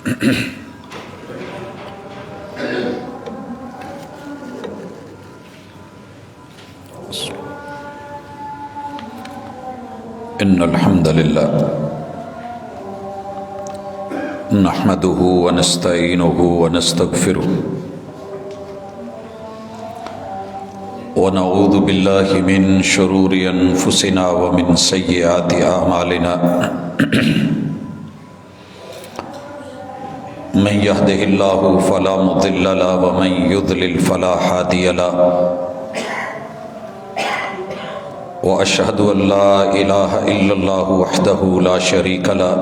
ان الحمد للہ نحمده ونستعینه ونستغفره ونعوذ باللہ من شرور انفسنا ومن سیئات اعمالنا من يهده الله فلا مضل له ومن يضلل فلا هادي له وأشهد أن لا إله إلا الله وحده لا شريك له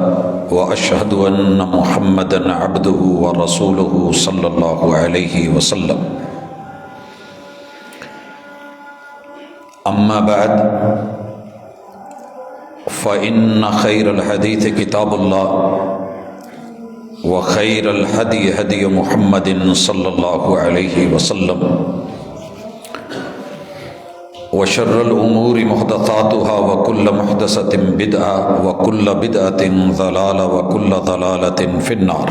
وأشهد أن محمدا عبده ورسوله صلى الله عليه وسلم. أما بعد فإن خير الحديث كتاب الله وخير الهدي هدي محمد صلى الله عليه وسلم وشر الأمور محدثاتها وكل محدثة بدعة وكل بدعة ضلالة وكل ضلالة في النار.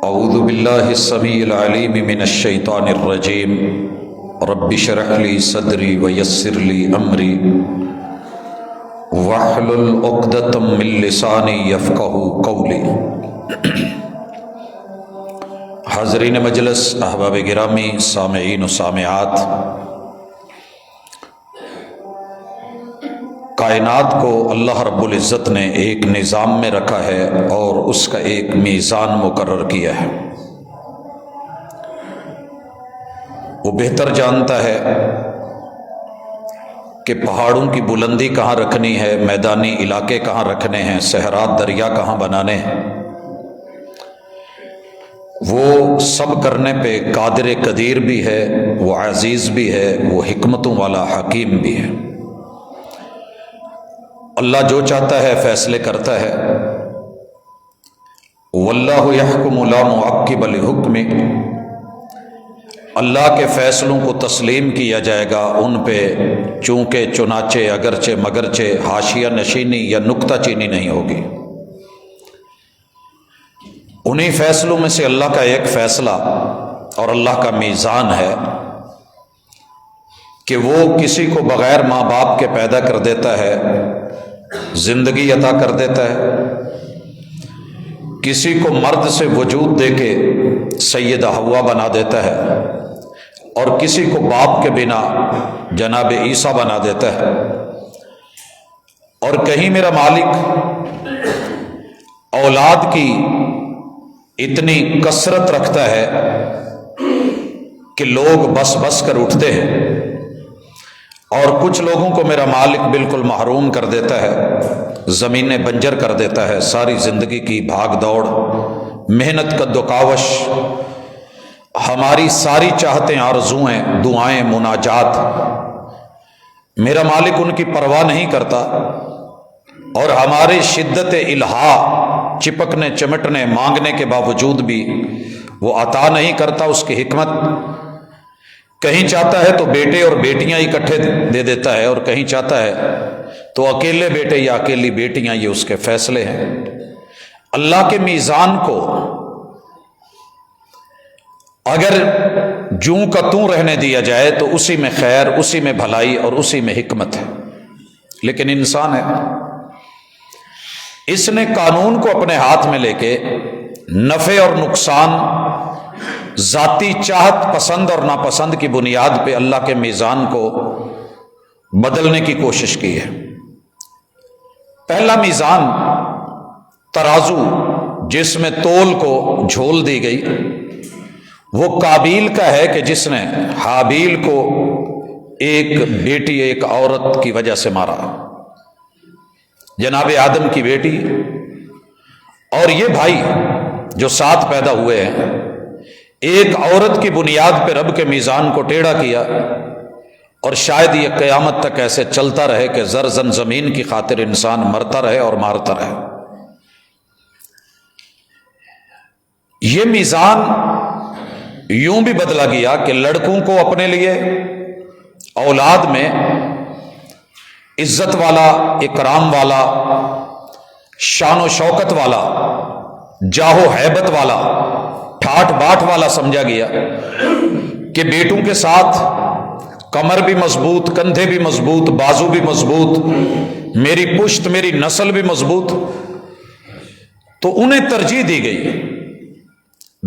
أعوذ بالله السميع العليم من الشيطان الرجيم. رب اشرح لي صدري ويسر لي أمري واحلل عقدة من لساني يفقهوا قولي. حاضرین مجلس، احباب گرامی، سامعین و سامعات، کائنات کو اللہ رب العزت نے ایک نظام میں رکھا ہے اور اس کا ایک میزان مقرر کیا ہے. وہ بہتر جانتا ہے کہ پہاڑوں کی بلندی کہاں رکھنی ہے، میدانی علاقے کہاں رکھنے ہیں، صحرات دریا کہاں بنانے ہیں. وہ سب کرنے پہ قادر قدیر بھی ہے، وہ عزیز بھی ہے، وہ حکمتوں والا حکیم بھی ہے. اللہ جو چاہتا ہے فیصلے کرتا ہے. واللہ یحکم لا معقب لحکمہ، اللہ کے فیصلوں کو تسلیم کیا جائے گا، ان پہ چونکہ چنانچہ اگرچہ مگرچہ حاشیہ نشینی یا نکتہ چینی نہیں ہوگی. انہی فیصلوں میں سے اللہ کا ایک فیصلہ اور اللہ کا میزان ہے کہ وہ کسی کو بغیر ماں باپ کے پیدا کر دیتا ہے، زندگی عطا کر دیتا ہے. کسی کو مرد سے وجود دے کے سیدہ حوا بنا دیتا ہے اور کسی کو باپ کے بنا جناب عیسیٰ بنا دیتا ہے. اور کہیں میرا مالک اولاد کی اتنی کثرت رکھتا ہے کہ لوگ بس بس کر اٹھتے ہیں، اور کچھ لوگوں کو میرا مالک بالکل محروم کر دیتا ہے، زمینیں بنجر کر دیتا ہے. ساری زندگی کی بھاگ دوڑ، محنت کا دکاوش، ہماری ساری چاہتیں، آرزوئیں، دعائیں، مناجات، میرا مالک ان کی پرواہ نہیں کرتا. اور ہمارے شدت الہا، چپکنے چمٹنے مانگنے کے باوجود بھی وہ عطا نہیں کرتا. اس کی حکمت کہیں چاہتا ہے تو بیٹے اور بیٹیاں اکٹھے دے دیتا ہے، اور کہیں چاہتا ہے تو اکیلے بیٹے یا اکیلی بیٹیاں. یہ اس کے فیصلے ہیں. اللہ کے میزان کو اگر جوں کا توں رہنے دیا جائے تو اسی میں خیر، اسی میں بھلائی اور اسی میں حکمت ہے. لیکن انسان ہے، اس نے قانون کو اپنے ہاتھ میں لے کے نفع اور نقصان، ذاتی چاہت، پسند اور ناپسند کی بنیاد پہ اللہ کے میزان کو بدلنے کی کوشش کی ہے. پہلا میزان ترازو، جس میں تول کو جھول دی گئی، وہ قابیل کا ہے کہ جس نے حابیل کو ایک بیٹی، ایک عورت کی وجہ سے مارا، جناب آدم کی بیٹی. اور یہ بھائی جو 7 پیدا ہوئے ہیں، ایک عورت کی بنیاد پہ رب کے میزان کو ٹیڑھا کیا. اور شاید یہ قیامت تک ایسے چلتا رہے کہ زرزن زمین کی خاطر انسان مرتا رہے اور مارتا رہے. یہ میزان یوں بھی بدلا گیا کہ لڑکوں کو اپنے لیے اولاد میں عزت والا، اکرام والا، شان و شوکت والا، جاہ و ہیبت والا، ٹھاٹ باٹ والا سمجھا گیا کہ بیٹوں کے ساتھ کمر بھی مضبوط، کندھے بھی مضبوط، بازو بھی مضبوط، میری پشت، میری نسل بھی مضبوط، تو انہیں ترجیح دی گئی۔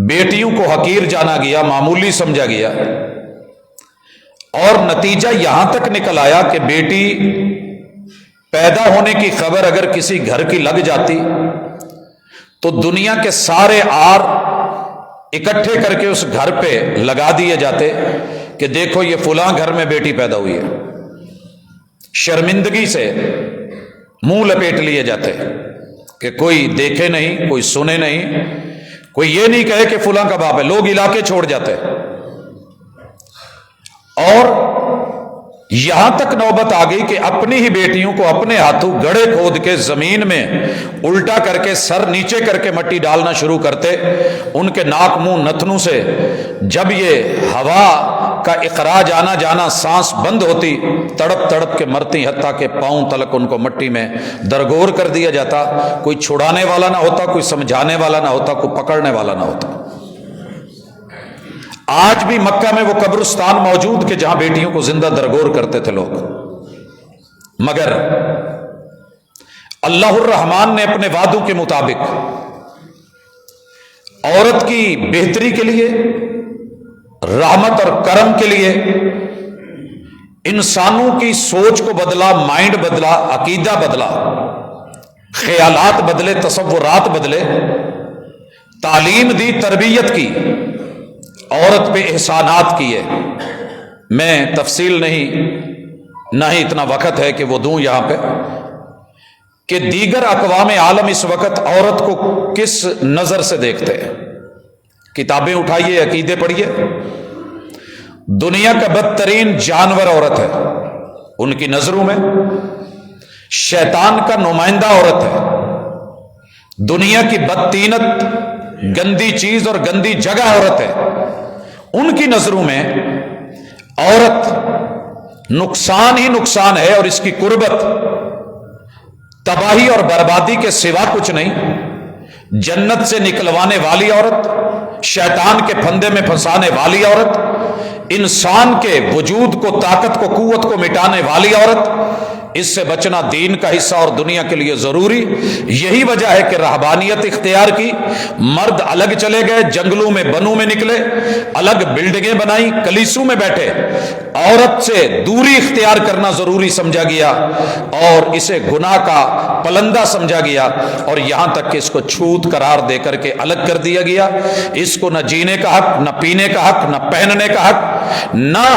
بیٹیوں کو حقیر جانا گیا، معمولی سمجھا گیا، اور نتیجہ یہاں تک نکل آیا کہ بیٹی پیدا ہونے کی خبر اگر کسی گھر کی لگ جاتی تو دنیا کے سارے آر اکٹھے کر کے اس گھر پہ لگا دیے جاتے کہ دیکھو یہ فلاں گھر میں بیٹی پیدا ہوئی ہے۔ شرمندگی سے منہ لپیٹ لیے جاتے کہ کوئی دیکھے نہیں، کوئی سنے نہیں، کوئی یہ نہیں کہے کہ فلاں کا باپ ہے، لوگ علاقے چھوڑ جاتے۔ اور یہاں تک نوبت آ گئی کہ اپنی ہی بیٹیوں کو اپنے ہاتھوں گڑھے کھود کے زمین میں الٹا کر کے سر نیچے کر کے مٹی ڈالنا شروع کرتے۔ ان کے ناک منہ نتنوں سے جب یہ ہوا کا اخراج آنا جانا سانس بند ہوتی، تڑپ تڑپ کے مرتی، حتیٰ کہ پاؤں تلک ان کو مٹی میں درگور کر دیا جاتا۔ کوئی چھڑانے والا نہ ہوتا، کوئی سمجھانے والا نہ ہوتا، کوئی پکڑنے والا نہ ہوتا۔ آج بھی مکہ میں وہ قبرستان موجود کہ جہاں بیٹیوں کو زندہ درگور کرتے تھے لوگ، مگر اللہ الرحمن نے اپنے وعدوں کے مطابق عورت کی بہتری کے لیے، رحمت اور کرم کے لیے انسانوں کی سوچ کو بدلا، مائنڈ بدلا، عقیدہ بدلا، خیالات بدلے، تصورات بدلے، تعلیم دی، تربیت کی، عورت پہ احسانات کیے۔ میں تفصیل نہ ہی اتنا وقت ہے کہ وہ دوں یہاں پہ کہ دیگر اقوام عالم اس وقت عورت کو کس نظر سے دیکھتے ہیں۔ کتابیں اٹھائیے، عقیدے پڑھیے، دنیا کا بدترین جانور عورت ہے ان کی نظروں میں، شیطان کا نمائندہ عورت ہے، دنیا کی بدتینت، گندی چیز اور گندی جگہ عورت ہے۔ ان کی نظروں میں عورت نقصان ہی نقصان ہے، اور اس کی قربت تباہی اور بربادی کے سوا کچھ نہیں۔ جنت سے نکلوانے والی عورت، شیطان کے پھندے میں پھنسانے والی عورت، انسان کے وجود کو، طاقت کو، قوت کو مٹانے والی عورت، اس سے بچنا دین کا حصہ اور دنیا کے لیے ضروری۔ یہی وجہ ہے کہ رہبانیت اختیار کی، مرد الگ چلے گئے، جنگلوں میں، بنوں میں نکلے، الگ بلڈنگیں بنائی، کلیسوں میں بیٹھے، عورت سے دوری اختیار کرنا ضروری سمجھا گیا، اور اسے گناہ کا پلندہ سمجھا گیا، اور یہاں تک کہ اس کو چھوت قرار دے کر کے الگ کر دیا گیا۔ اس کو نہ جینے کا حق، نہ پینے کا حق، نہ پہننے کا حق، نہ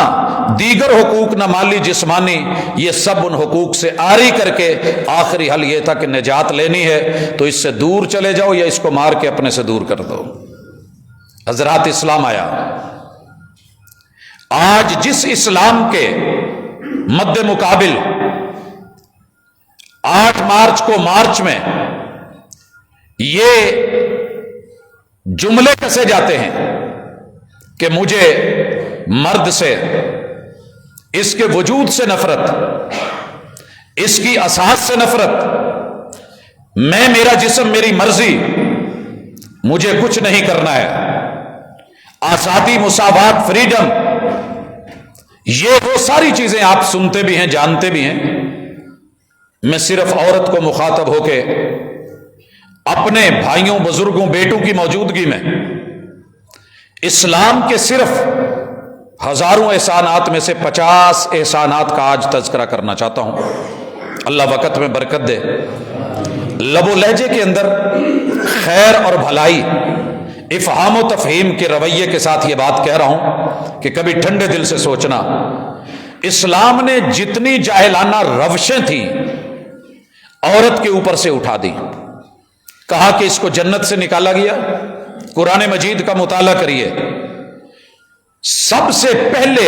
دیگر حقوق، نہ مالی جسمانی، یہ سب ان حقوق سے آری کر کے آخری حل یہ تھا کہ نجات لینی ہے تو اس سے دور چلے جاؤ یا اس کو مار کے اپنے سے دور کر دو۔ حضرات اسلام آیا، آج جس اسلام کے مد مقابل 8 مارچ کو مارچ میں یہ جملے کسے جاتے ہیں کہ مجھے مرد سے، اس کے وجود سے نفرت، اس کی اساس سے نفرت، میں، میرا جسم، میری مرضی، مجھے کچھ نہیں کرنا ہے، آزادی، مساوات، فریڈم، یہ وہ ساری چیزیں آپ سنتے بھی ہیں، جانتے بھی ہیں۔ میں صرف عورت کو مخاطب ہو کے اپنے بھائیوں، بزرگوں، بیٹوں کی موجودگی میں اسلام کے صرف ہزاروں احسانات میں سے 50 احسانات کا آج تذکرہ کرنا چاہتا ہوں۔ اللہ وقت میں برکت دے۔ لب و لہجے کے اندر خیر اور بھلائی، افہام و تفہیم کے رویے کے ساتھ یہ بات کہہ رہا ہوں کہ کبھی ٹھنڈے دل سے سوچنا، اسلام نے جتنی جاہلانہ روشیں تھیں عورت کے اوپر سے اٹھا دی۔ کہا کہ اس کو جنت سے نکالا گیا۔ قرآن مجید کا مطالعہ کریے، سب سے پہلے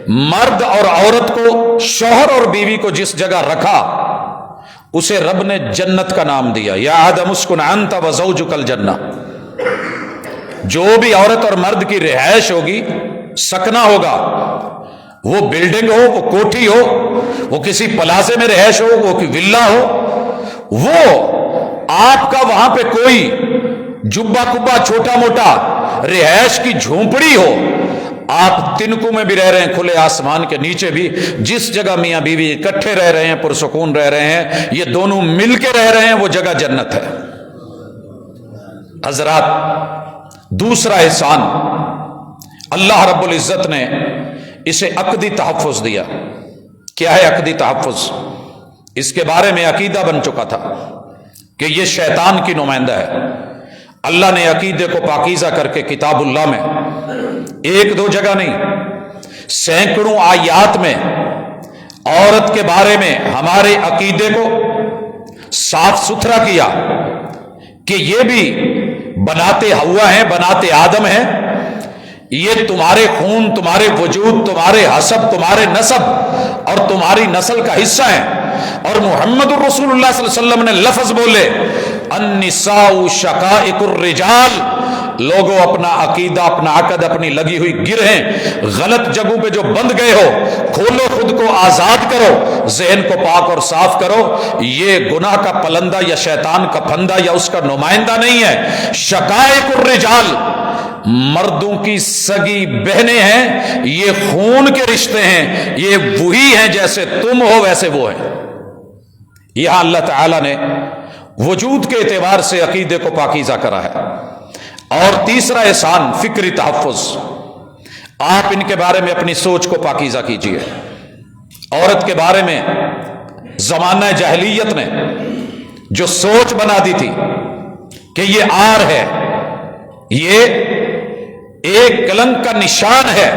مرد اور عورت کو، شوہر اور بیوی کو جس جگہ رکھا اسے رب نے جنت کا نام دیا۔ یا آدم اسکن انت وزوجک الجنہ۔ جو بھی عورت اور مرد کی رہائش ہوگی، سکنا ہوگا، وہ بلڈنگ ہو، وہ کوٹھی ہو، وہ کسی پلازے میں رہائش ہو، وہ کوئی ولا ہو، وہ آپ کا وہاں پہ کوئی جبا کبا چھوٹا موٹا رہائش کی جھونپڑی ہو، آپ تنکوں میں بھی رہ رہے ہیں، کھلے آسمان کے نیچے بھی، جس جگہ میاں بیوی اکٹھے رہ رہے ہیں، پرسکون رہ رہے ہیں، یہ دونوں مل کے رہ رہے ہیں، وہ جگہ جنت ہے۔ حضرات، دوسرا احسان اللہ رب العزت نے اسے عقدی تحفظ دیا۔ کیا ہے عقدی تحفظ؟ اس کے بارے میں عقیدہ بن چکا تھا کہ یہ شیطان کی نمائندہ ہے۔ اللہ نے عقیدے کو پاکیزہ کر کے کتاب اللہ میں ایک دو جگہ نہیں، سینکڑوں آیات میں عورت کے بارے میں ہمارے عقیدے کو صاف ستھرا کیا کہ یہ بھی بناتے ہوا ہیں، بناتے آدم ہیں، یہ تمہارے خون، تمہارے وجود، تمہارے حسب، تمہارے نسب اور تمہاری نسل کا حصہ ہیں۔ اور محمد الرسول اللہ صلی اللہ علیہ وسلم نے لفظ بولے، النساء شقائق الرجال۔ لوگوں، اپنا عقیدہ، اپنا عقد، اپنی لگی ہوئی گرہیں غلط جگہوں پہ جو بند گئے ہو، کھولو، خود کو آزاد کرو، ذہن کو پاک اور صاف کرو۔ یہ گناہ کا پلندہ یا شیطان کا پھندہ یا اس کا نمائندہ نہیں ہے۔ شقائق الرجال مردوں کی سگی بہنیں ہیں، یہ خون کے رشتے ہیں، یہ وہی ہیں، جیسے تم ہو ویسے وہ ہیں۔ یہاں اللہ تعالی نے وجود کے اعتبار سے عقیدے کو پاکیزہ کرا ہے۔ اور تیسرا احسان فکری تحفظ۔ آپ ان کے بارے میں اپنی سوچ کو پاکیزہ کیجئے۔ عورت کے بارے میں زمانہ جاہلیت نے جو سوچ بنا دی تھی کہ یہ عار ہے، یہ ایک کلنک کا نشان ہے،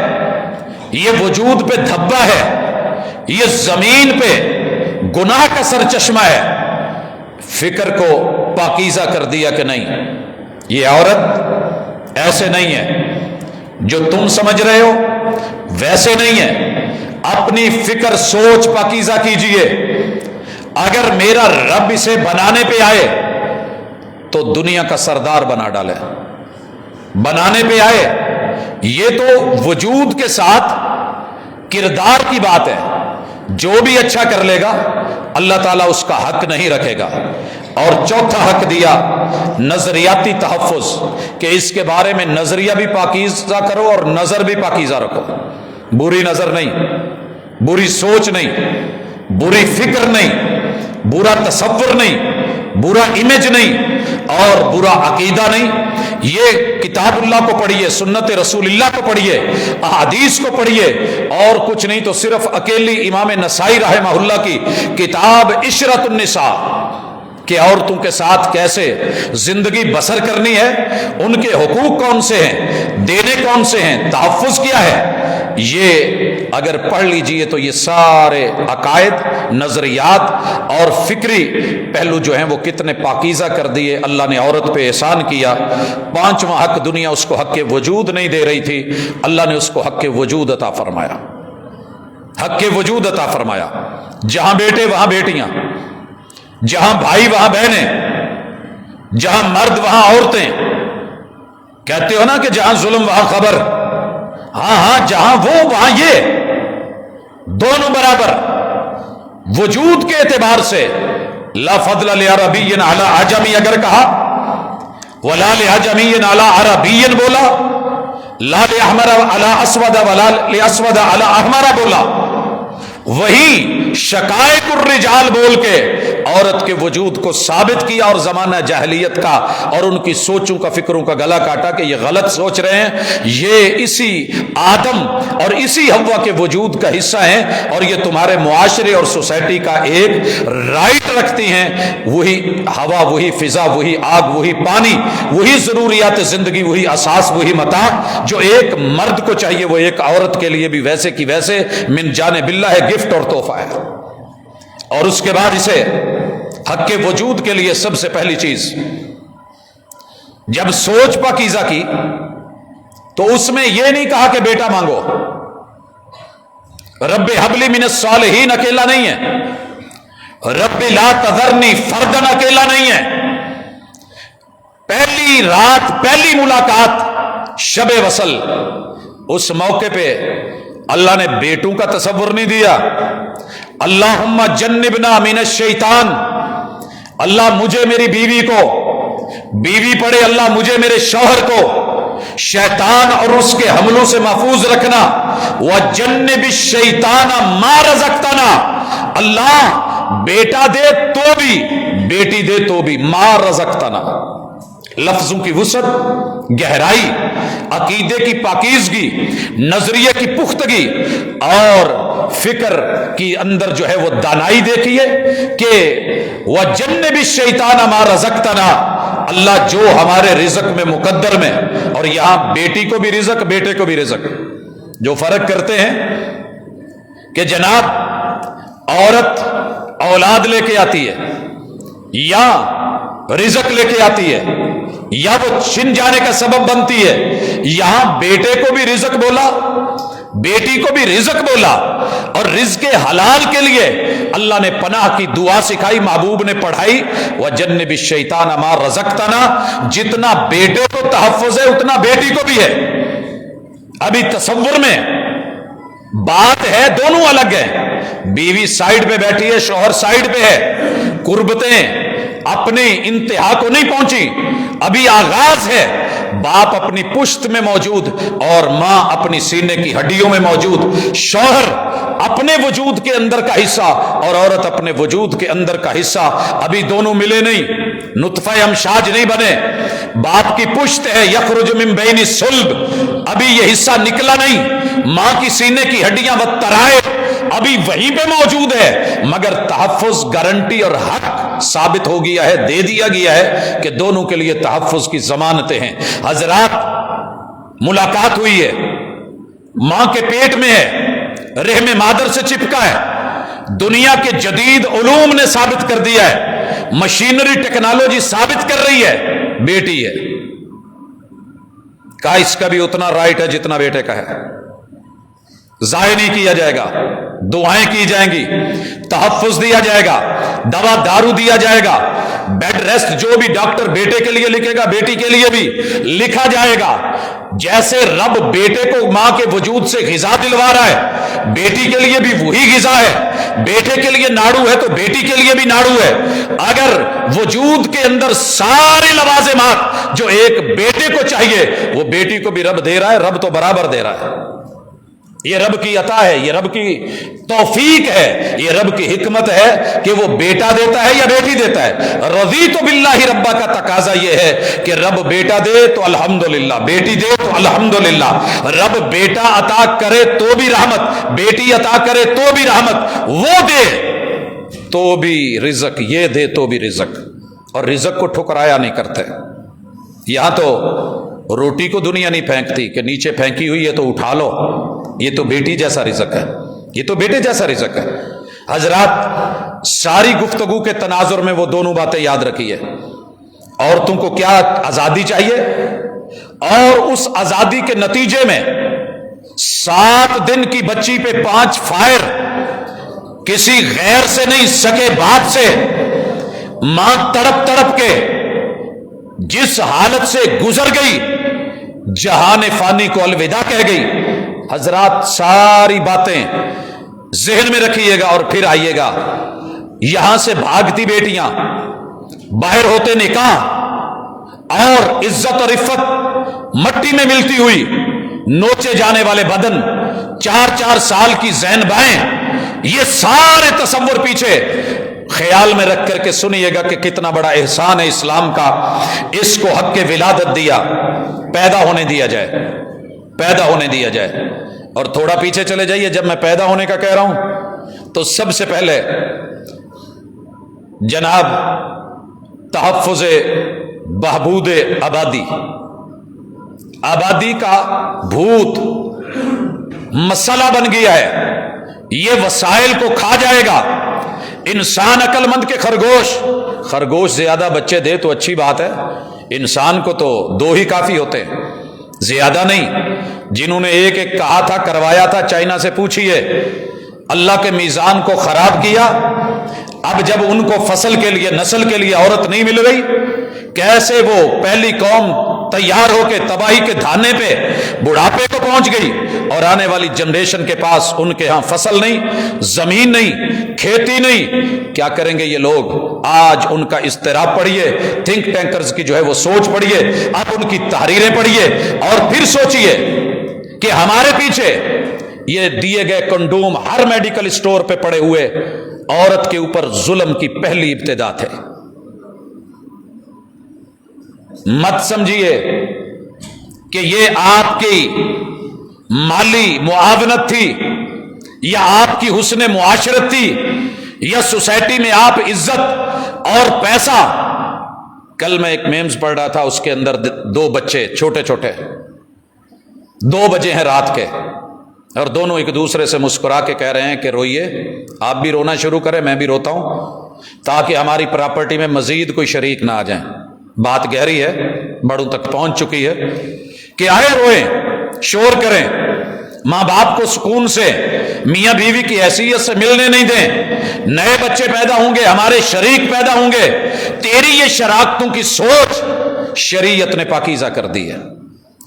یہ وجود پہ دھبا ہے، یہ زمین پہ گناہ کا سرچشمہ ہے، فکر کو پاکیزہ کر دیا کہ نہیں، یہ عورت ایسے نہیں ہے، جو تم سمجھ رہے ہو ویسے نہیں ہے۔ اپنی فکر سوچ پاکیزہ کیجئے۔ اگر میرا رب اسے بنانے پہ آئے تو دنیا کا سردار بنا ڈالے، بنانے پہ آئے، یہ تو وجود کے ساتھ کردار کی بات ہے، جو بھی اچھا کر لے گا اللہ تعالیٰ اس کا حق نہیں رکھے گا۔ اور چوتھا حق دیا نظریاتی تحفظ، کہ اس کے بارے میں نظریہ بھی پاکیزہ کرو اور نظر بھی پاکیزہ رکھو۔ بری نظر نہیں، بری سوچ نہیں، بری فکر نہیں، برا تصور نہیں، برا امیج نہیں اور برا عقیدہ نہیں۔ یہ کتاب اللہ کو پڑھیے، سنت رسول اللہ کو پڑھیے، احادیث کو پڑھیے، اور کچھ نہیں تو صرف اکیلی امام نسائی رحمہ اللہ کی کتاب عشرۃ النساء، کہ عورتوں کے ساتھ کیسے زندگی بسر کرنی ہے، ان کے حقوق کون سے ہیں، دینے کون سے ہیں، تحفظ کیا ہے، یہ اگر پڑھ لیجئے تو یہ سارے عقائد، نظریات اور فکری پہلو جو ہیں وہ کتنے پاکیزہ کر دیے۔ اللہ نے عورت پہ احسان کیا۔ پانچواں حق، دنیا اس کو حق وجود نہیں دے رہی تھی، اللہ نے اس کو حق وجود عطا فرمایا، حق وجود عطا فرمایا۔ جہاں بیٹے وہاں بیٹیاں، جہاں بھائی وہاں بہنیں، جہاں مرد وہاں عورتیں۔ کہتے ہو نا کہ جہاں ظلم وہاں خبر، ہاں ہاں، جہاں وہ وہاں یہ، دونوں برابر۔ وجود کے اعتبار سے لا فضل لعربی علی عجمی اگر کہا، ولا لعجمی علی عربی بولا، لا لأحمر علی اسود ولا لأسود علی احمر بولا، وہی شقائق الرجال بول کے عورت کے وجود کو ثابت کیا اور زمانہ جاہلیت کا اور ان کی سوچوں کا، فکروں کا گلا کاٹا کہ یہ غلط سوچ رہے ہیں، یہ اسی آدم اور اسی حوا کے وجود کا حصہ ہیں اور یہ تمہارے معاشرے اور سوسائٹی کا ایک رائٹ رکھتی ہیں۔ وہی ہوا، وہی فضا، وہی آگ، وہی پانی، وہی ضروریات زندگی، وہی اساس، وہی متاع جو ایک مرد کو چاہیے وہ ایک عورت کے لیے بھی ویسے کی ویسے من جانب اللہ ہے، گفٹ اور تحفہ ہے۔ اور اس کے بعد اسے حق کے وجود کے لیے سب سے پہلی چیز، جب سوچ پاکیزہ کی تو اس میں یہ نہیں کہا کہ بیٹا مانگو، رب حبلی من الصالحین اکیلا نہیں ہے، رب لا تذرنی فردن اکیلا نہیں ہے۔ پہلی رات، پہلی ملاقات شب وصل، اس موقع پہ اللہ نے بیٹوں کا تصور نہیں دیا۔ اللہم جنبنا من الشیطان، اللہ مجھے میری بیوی کو، بیوی پڑھے اللہ مجھے میرے شوہر کو شیطان اور اس کے حملوں سے محفوظ رکھنا۔ وَجَنِّبِ الشَّيْطَانَ مَا رَزَقْتَنَا، اللہ بیٹا دے تو بھی بیٹی دے تو بھی، ما رزقتنا، لفظوں کی وسعت، گہرائی، عقیدے کی پاکیزگی، نظریے کی پختگی اور فکر کی اندر جو ہے وہ دانائی دیکھیے کہ وَجَنِّبِ الشَّيْطَانَ مَا رَزَقْتَنَا، اللہ جو ہمارے رزق میں مقدر میں، اور یہاں بیٹی کو بھی رزق بیٹے کو بھی رزق، جو فرق کرتے ہیں کہ جناب عورت اولاد لے کے آتی ہے یا رزق لے کے آتی ہے یا وہ چھن جانے کا سبب بنتی ہے، یہاں بیٹے کو بھی رزق بولا بیٹی کو بھی رزق بولا، اور رزق حلال کے لیے اللہ نے پناہ کی دعا سکھائی، محبوب نے پڑھائی وَجَنِّبِ الشَّيْطَانَ مَا رَزَقْتَنَا، جتنا بیٹے کو تحفظ ہے اتنا بیٹی کو بھی ہے۔ ابھی تصور میں بات ہے دونوں الگ ہیں، بیوی سائیڈ پہ بیٹھی ہے، شوہر سائیڈ پہ ہے، قربتیں اپنی انتہا کو نہیں پہنچی، ابھی آغاز ہے، باپ اپنی پشت میں موجود اور ماں اپنی سینے کی ہڈیوں میں موجود، شوہر اپنے وجود کے اندر کا حصہ اور عورت اپنے وجود کے اندر کا حصہ، ابھی دونوں ملے نہیں، نطفہ امشاج نہیں بنے، باپ کی پشت ہے یخرج من بین الصلب، ابھی یہ حصہ نکلا نہیں، ماں کی سینے کی ہڈیاں والترائب ابھی وہیں پہ موجود ہے، مگر تحفظ، گارنٹی اور حق ثابت ہو گیا ہے، دے دیا گیا ہے کہ دونوں کے لیے تحفظ کی ضمانتیں ہیں۔ حضرات ملاقات ہوئی ہے، ماں کے پیٹ میں ہے، رحم مادر سے چپکا ہے، دنیا کے جدید علوم نے ثابت کر دیا ہے، مشینری ٹیکنالوجی ثابت کر رہی ہے بیٹی ہے، کہا اس کا بھی اتنا رائٹ ہے جتنا بیٹے کا ہے، ضائع نہیں کیا جائے گا، دعائیں کی جائیں گی، تحفظ دیا جائے گا، دوا دارو دیا جائے گا، بیڈ ریسٹ جو بھی ڈاکٹر بیٹے کے لیے لکھے گا بیٹی کے لیے بھی لکھا جائے گا۔ جیسے رب بیٹے کو ماں کے وجود سے غذا دلوا رہا ہے، بیٹی کے لیے بھی وہی غذا ہے، بیٹے کے لیے ناڑو ہے تو بیٹی کے لیے بھی ناڑو ہے۔ اگر وجود کے اندر سارے لوازمات جو ایک بیٹے کو چاہیے وہ بیٹی کو بھی رب دے رہا ہے، رب تو برابر دے رہا ہے، یہ رب کی عطا ہے، یہ رب کی توفیق ہے، یہ رب کی حکمت ہے کہ وہ بیٹا دیتا ہے یا بیٹی دیتا ہے۔ رضیت باللہ ربا کا تقاضا یہ ہے کہ رب بیٹا دے تو الحمدللہ، بیٹی دے تو الحمدللہ، رب بیٹا عطا کرے تو بھی رحمت، بیٹی عطا کرے تو بھی رحمت، وہ دے تو بھی رزق، یہ دے تو بھی رزق، اور رزق کو ٹھکرایا نہیں کرتے۔ یہاں تو روٹی کو دنیا نہیں پھینکتی کہ نیچے پھینکی ہوئی ہے تو اٹھا لو، یہ تو بیٹی جیسا رزق ہے، یہ تو بیٹے جیسا رزق ہے۔ حضرات ساری گفتگو کے تناظر میں وہ دونوں باتیں یاد رکھیے، عورتوں کو کیا آزادی چاہیے، اور اس آزادی کے نتیجے میں 7 دن کی بچی پہ 5 فائر، کسی غیر سے نہیں سکے باپ سے، ماں تڑپ تڑپ کے جس حالت سے گزر گئی، جہان فانی کو الوداع کہہ گئی۔ حضرات ساری باتیں ذہن میں رکھیے گا اور پھر آئیے گا، یہاں سے بھاگتی بیٹیاں، باہر ہوتے نکاح اور عزت اور عفت مٹی میں ملتی ہوئی، نوچے جانے والے بدن، 4 سال کی زینبائیں، یہ سارے تصور پیچھے خیال میں رکھ کر کے سنیے گا کہ کتنا بڑا احسان ہے اسلام کا، اس کو حق کے ولادت دیا، پیدا ہونے دیا جائے، پیدا ہونے دیا جائے۔ اور تھوڑا پیچھے چلے جائیے، جب میں پیدا ہونے کا کہہ رہا ہوں تو سب سے پہلے جناب تحفظ بہبود آبادی، آبادی کا بھوت مسئلہ بن گیا ہے، یہ وسائل کو کھا جائے گا۔ انسان عقل مند کے خرگوش زیادہ بچے دے تو اچھی بات ہے، انسان کو تو 2 ہی کافی ہوتے ہیں، زیادہ نہیں۔ جنہوں نے ایک کہا تھا، کروایا تھا، چائنا سے پوچھئے، اللہ کے میزان کو خراب کیا۔ اب جب ان کو فصل کے لیے، نسل کے لیے عورت نہیں مل رہی، کیسے وہ پہلی قوم تیار ہو کے تباہی کے دھانے پہ بڑھاپے کو پہنچ گئی، اور آنے والی جنریشن کے پاس ان کے ہاں فصل نہیں، زمین نہیں، کھیتی نہیں، کیا کریں گے یہ لوگ؟ آج ان کا اضطراب پڑھیے، تھنک ٹینکرز کی جو ہے وہ سوچ پڑھیے، اب ان کی تحریریں پڑھیے، اور پھر سوچئے کہ ہمارے پیچھے یہ دیے گئے کنڈوم ہر میڈیکل اسٹور پہ پڑے ہوئے عورت کے اوپر ظلم کی پہلی ابتدا تھے۔ مت سمجھیے کہ یہ آپ کی مالی معاونت تھی، یا آپ کی حسن معاشرت تھی، یا سوسائٹی میں آپ عزت اور پیسہ۔ کل میں ایک میمز پڑھ رہا تھا، اس کے اندر 2 بچے چھوٹے چھوٹے، 2 بجے ہیں رات کے، اور دونوں ایک دوسرے سے مسکرا کے کہہ رہے ہیں کہ روئیے، آپ بھی رونا شروع کریں، میں بھی روتا ہوں، تاکہ ہماری پراپرٹی میں مزید کوئی شریک نہ آ جائیں۔ بات گہری ہے، بڑوں تک پہنچ چکی ہے کہ آئے روئیں، شور کریں، ماں باپ کو سکون سے میاں بیوی کی حیثیت سے ملنے نہیں دیں، نئے بچے پیدا ہوں گے، ہمارے شریک پیدا ہوں گے۔ تیری یہ شراکتوں کی سوچ شریعت نے پاکیزہ کر دی ہے۔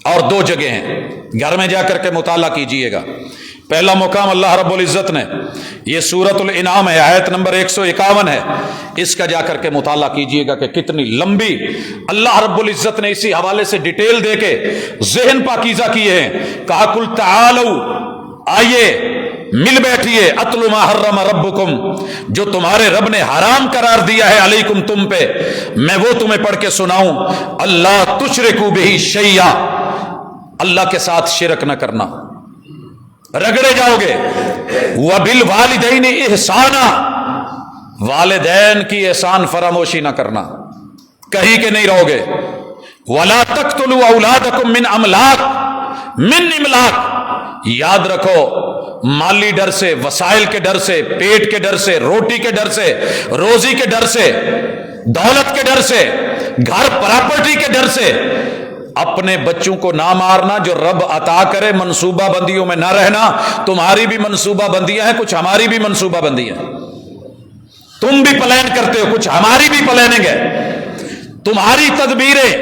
اور 2 جگہ ہیں، گھر میں جا کر کے مطالعہ کیجئے گا۔ پہلا مقام اللہ رب العزت نے، یہ سورۃ الانعام ہے، آیت نمبر 151 ہے، اس کا جا کر کے مطالعہ کیجئے گا کہ کتنی لمبی اللہ رب العزت نے اسی حوالے سے ڈیٹیل دے کے ذہن پاکیزہ کیے ہیں۔ کہا قل تعالوا، آئیے مل بیٹھیے، اتل ما حرم ربکم، جو تمہارے رب نے حرام قرار دیا ہے علیکم تم پہ، میں وہ تمہیں پڑھ کے سناؤں۔ اللہ تشرکوا بہ شیئا، اللہ کے ساتھ شرک نہ کرنا، رگڑے جاؤ گے۔ وَبِالْوَالِدَيْنِ إِحْسَانًا، والدین کی احسان فراموشی نہ کرنا، کہیں کہ نہیں رہو گے۔ وَلَا تَقْتُلُوا أَوْلَادَكُمْ مِنْ أَمْلَاقٍ، من املاق، یاد رکھو مالی ڈر سے، وسائل کے ڈر سے، پیٹ کے ڈر سے، روٹی کے ڈر سے، روزی کے ڈر سے، دولت کے ڈر سے، گھر پراپرٹی کے ڈر سے اپنے بچوں کو نہ مارنا۔ جو رب عطا کرے منصوبہ بندیوں میں نہ رہنا۔ تمہاری بھی منصوبہ بندیاں ہیں، کچھ ہماری بھی منصوبہ بندیاں ہیں، تم بھی پلان کرتے ہو، کچھ ہماری بھی پلاننگ ہے۔ تمہاری تدبیریں،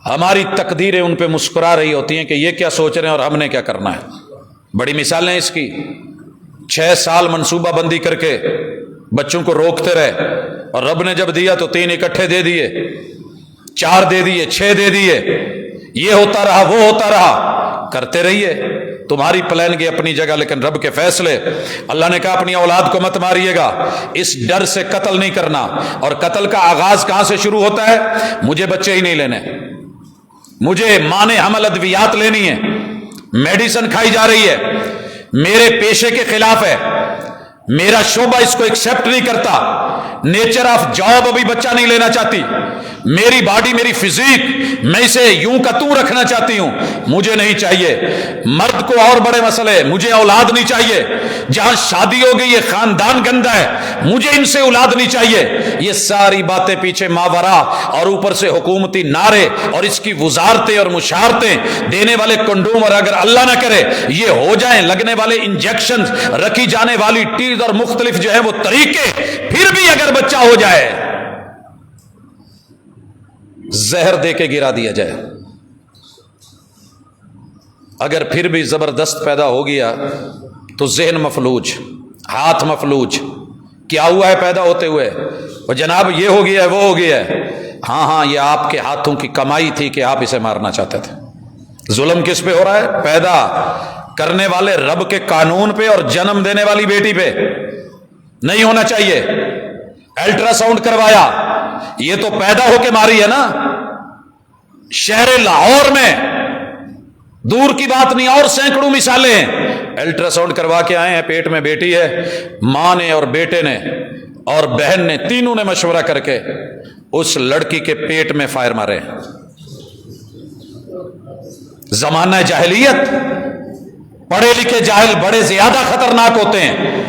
ہماری تقدیریں ان پہ مسکرا رہی ہوتی ہیں کہ یہ کیا سوچ رہے ہیں اور ہم نے کیا کرنا ہے۔ بڑی مثالیں اس کی، 6 سال منصوبہ بندی کر کے بچوں کو روکتے رہے، اور رب نے جب دیا تو 3 اکٹھے دے دیے، 4 دے دیے، 6 دے دیے، یہ ہوتا رہا وہ ہوتا رہا، کرتے رہیے۔ تمہاری پلاننگ اپنی جگہ، لیکن رب کے فیصلے۔ اللہ نے کہا اپنی اولاد کو مت ماریے گا، اس ڈر سے قتل نہیں کرنا۔ اور قتل کا آغاز کہاں سے شروع ہوتا ہے؟ مجھے بچے ہی نہیں لینے، مجھے مانے حمل ادویات لینی ہے، میڈیسن کھائی جا رہی ہے، میرے پیشے کے خلاف ہے، میرا شعبہ اس کو ایکسپٹ نہیں کرتا، نیچر آف جاب ابھی بچہ نہیں لینا چاہتی، میری باڈی، میری فزیک، میں اسے یوں کا توں رکھنا چاہتی ہوں، مجھے نہیں چاہیے۔ مرد کو اور بڑے مسئلے، مجھے اولاد نہیں چاہیے، جہاں شادی ہو گئی یہ خاندان گندا ہے، مجھے ان سے اولاد نہیں چاہیے۔ یہ ساری باتیں پیچھے ماورا، اور اوپر سے حکومتی نعرے اور اس کی وزارتیں اور مشارتیں دینے والے کنڈوم، اور اگر اللہ نہ کرے یہ ہو جائیں، لگنے والے انجیکشن، رکھی جانے والی ٹیز اور مختلف جو ہے وہ طریقے، پھر بھی اگر بچہ ہو جائے زہر دے کے گرا دیا جائے، اگر پھر بھی زبردست پیدا ہو گیا تو ذہن مفلوج، ہاتھ مفلوج، کیا ہوا ہے پیدا ہوتے ہوئے؟ وہ جناب یہ ہو گیا ہے، وہ ہو گیا ہے۔ ہاں یہ آپ کے ہاتھوں کی کمائی تھی کہ آپ اسے مارنا چاہتے تھے۔ ظلم کس پہ ہو رہا ہے؟ پیدا کرنے والے رب کے قانون پہ اور جنم دینے والی بیٹی پہ نہیں ہونا چاہیے۔ الٹرا ساؤنڈ کروایا، یہ تو پیدا ہو کے ماری ہے نا۔ شہر لاہور میں، دور کی بات نہیں، اور سینکڑوں مثالیں ہیں، الٹرا ساؤنڈ کروا کے آئے ہیں، پیٹ میں بیٹی ہے، ماں نے اور بیٹے نے اور بہن نے، تینوں نے مشورہ کر کے اس لڑکی کے پیٹ میں فائر مارے۔ زمانہ جاہلیت، پڑھے لکھے جاہل بڑے زیادہ خطرناک ہوتے ہیں۔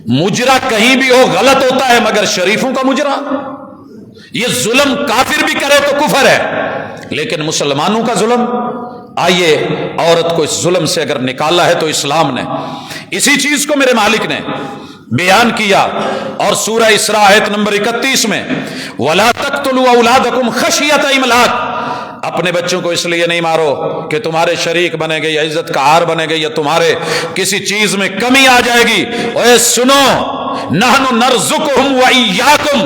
مجرا کہیں بھی ہو غلط ہوتا ہے، مگر شریفوں کا مجرا، یہ ظلم کافر بھی کرے تو کفر ہے، لیکن مسلمانوں کا ظلم، آئیے عورت کو اس ظلم سے اگر نکالا ہے تو اسلام نے اسی چیز کو میرے مالک نے بیان کیا۔ اور سورہ اسراء آیت نمبر 31 میں وَلَا تَقْتُلُوا أَوْلَادَكُمْ خَشْيَةَ إِمْلَاقٍ، اپنے بچوں کو اس لیے نہیں مارو کہ تمہارے شریک بنے گے یا عزت کا ہار بنے گے یا تمہارے کسی چیز میں کمی آ جائے گی۔ اے سنو، نحن نرزقہم وإیاکم،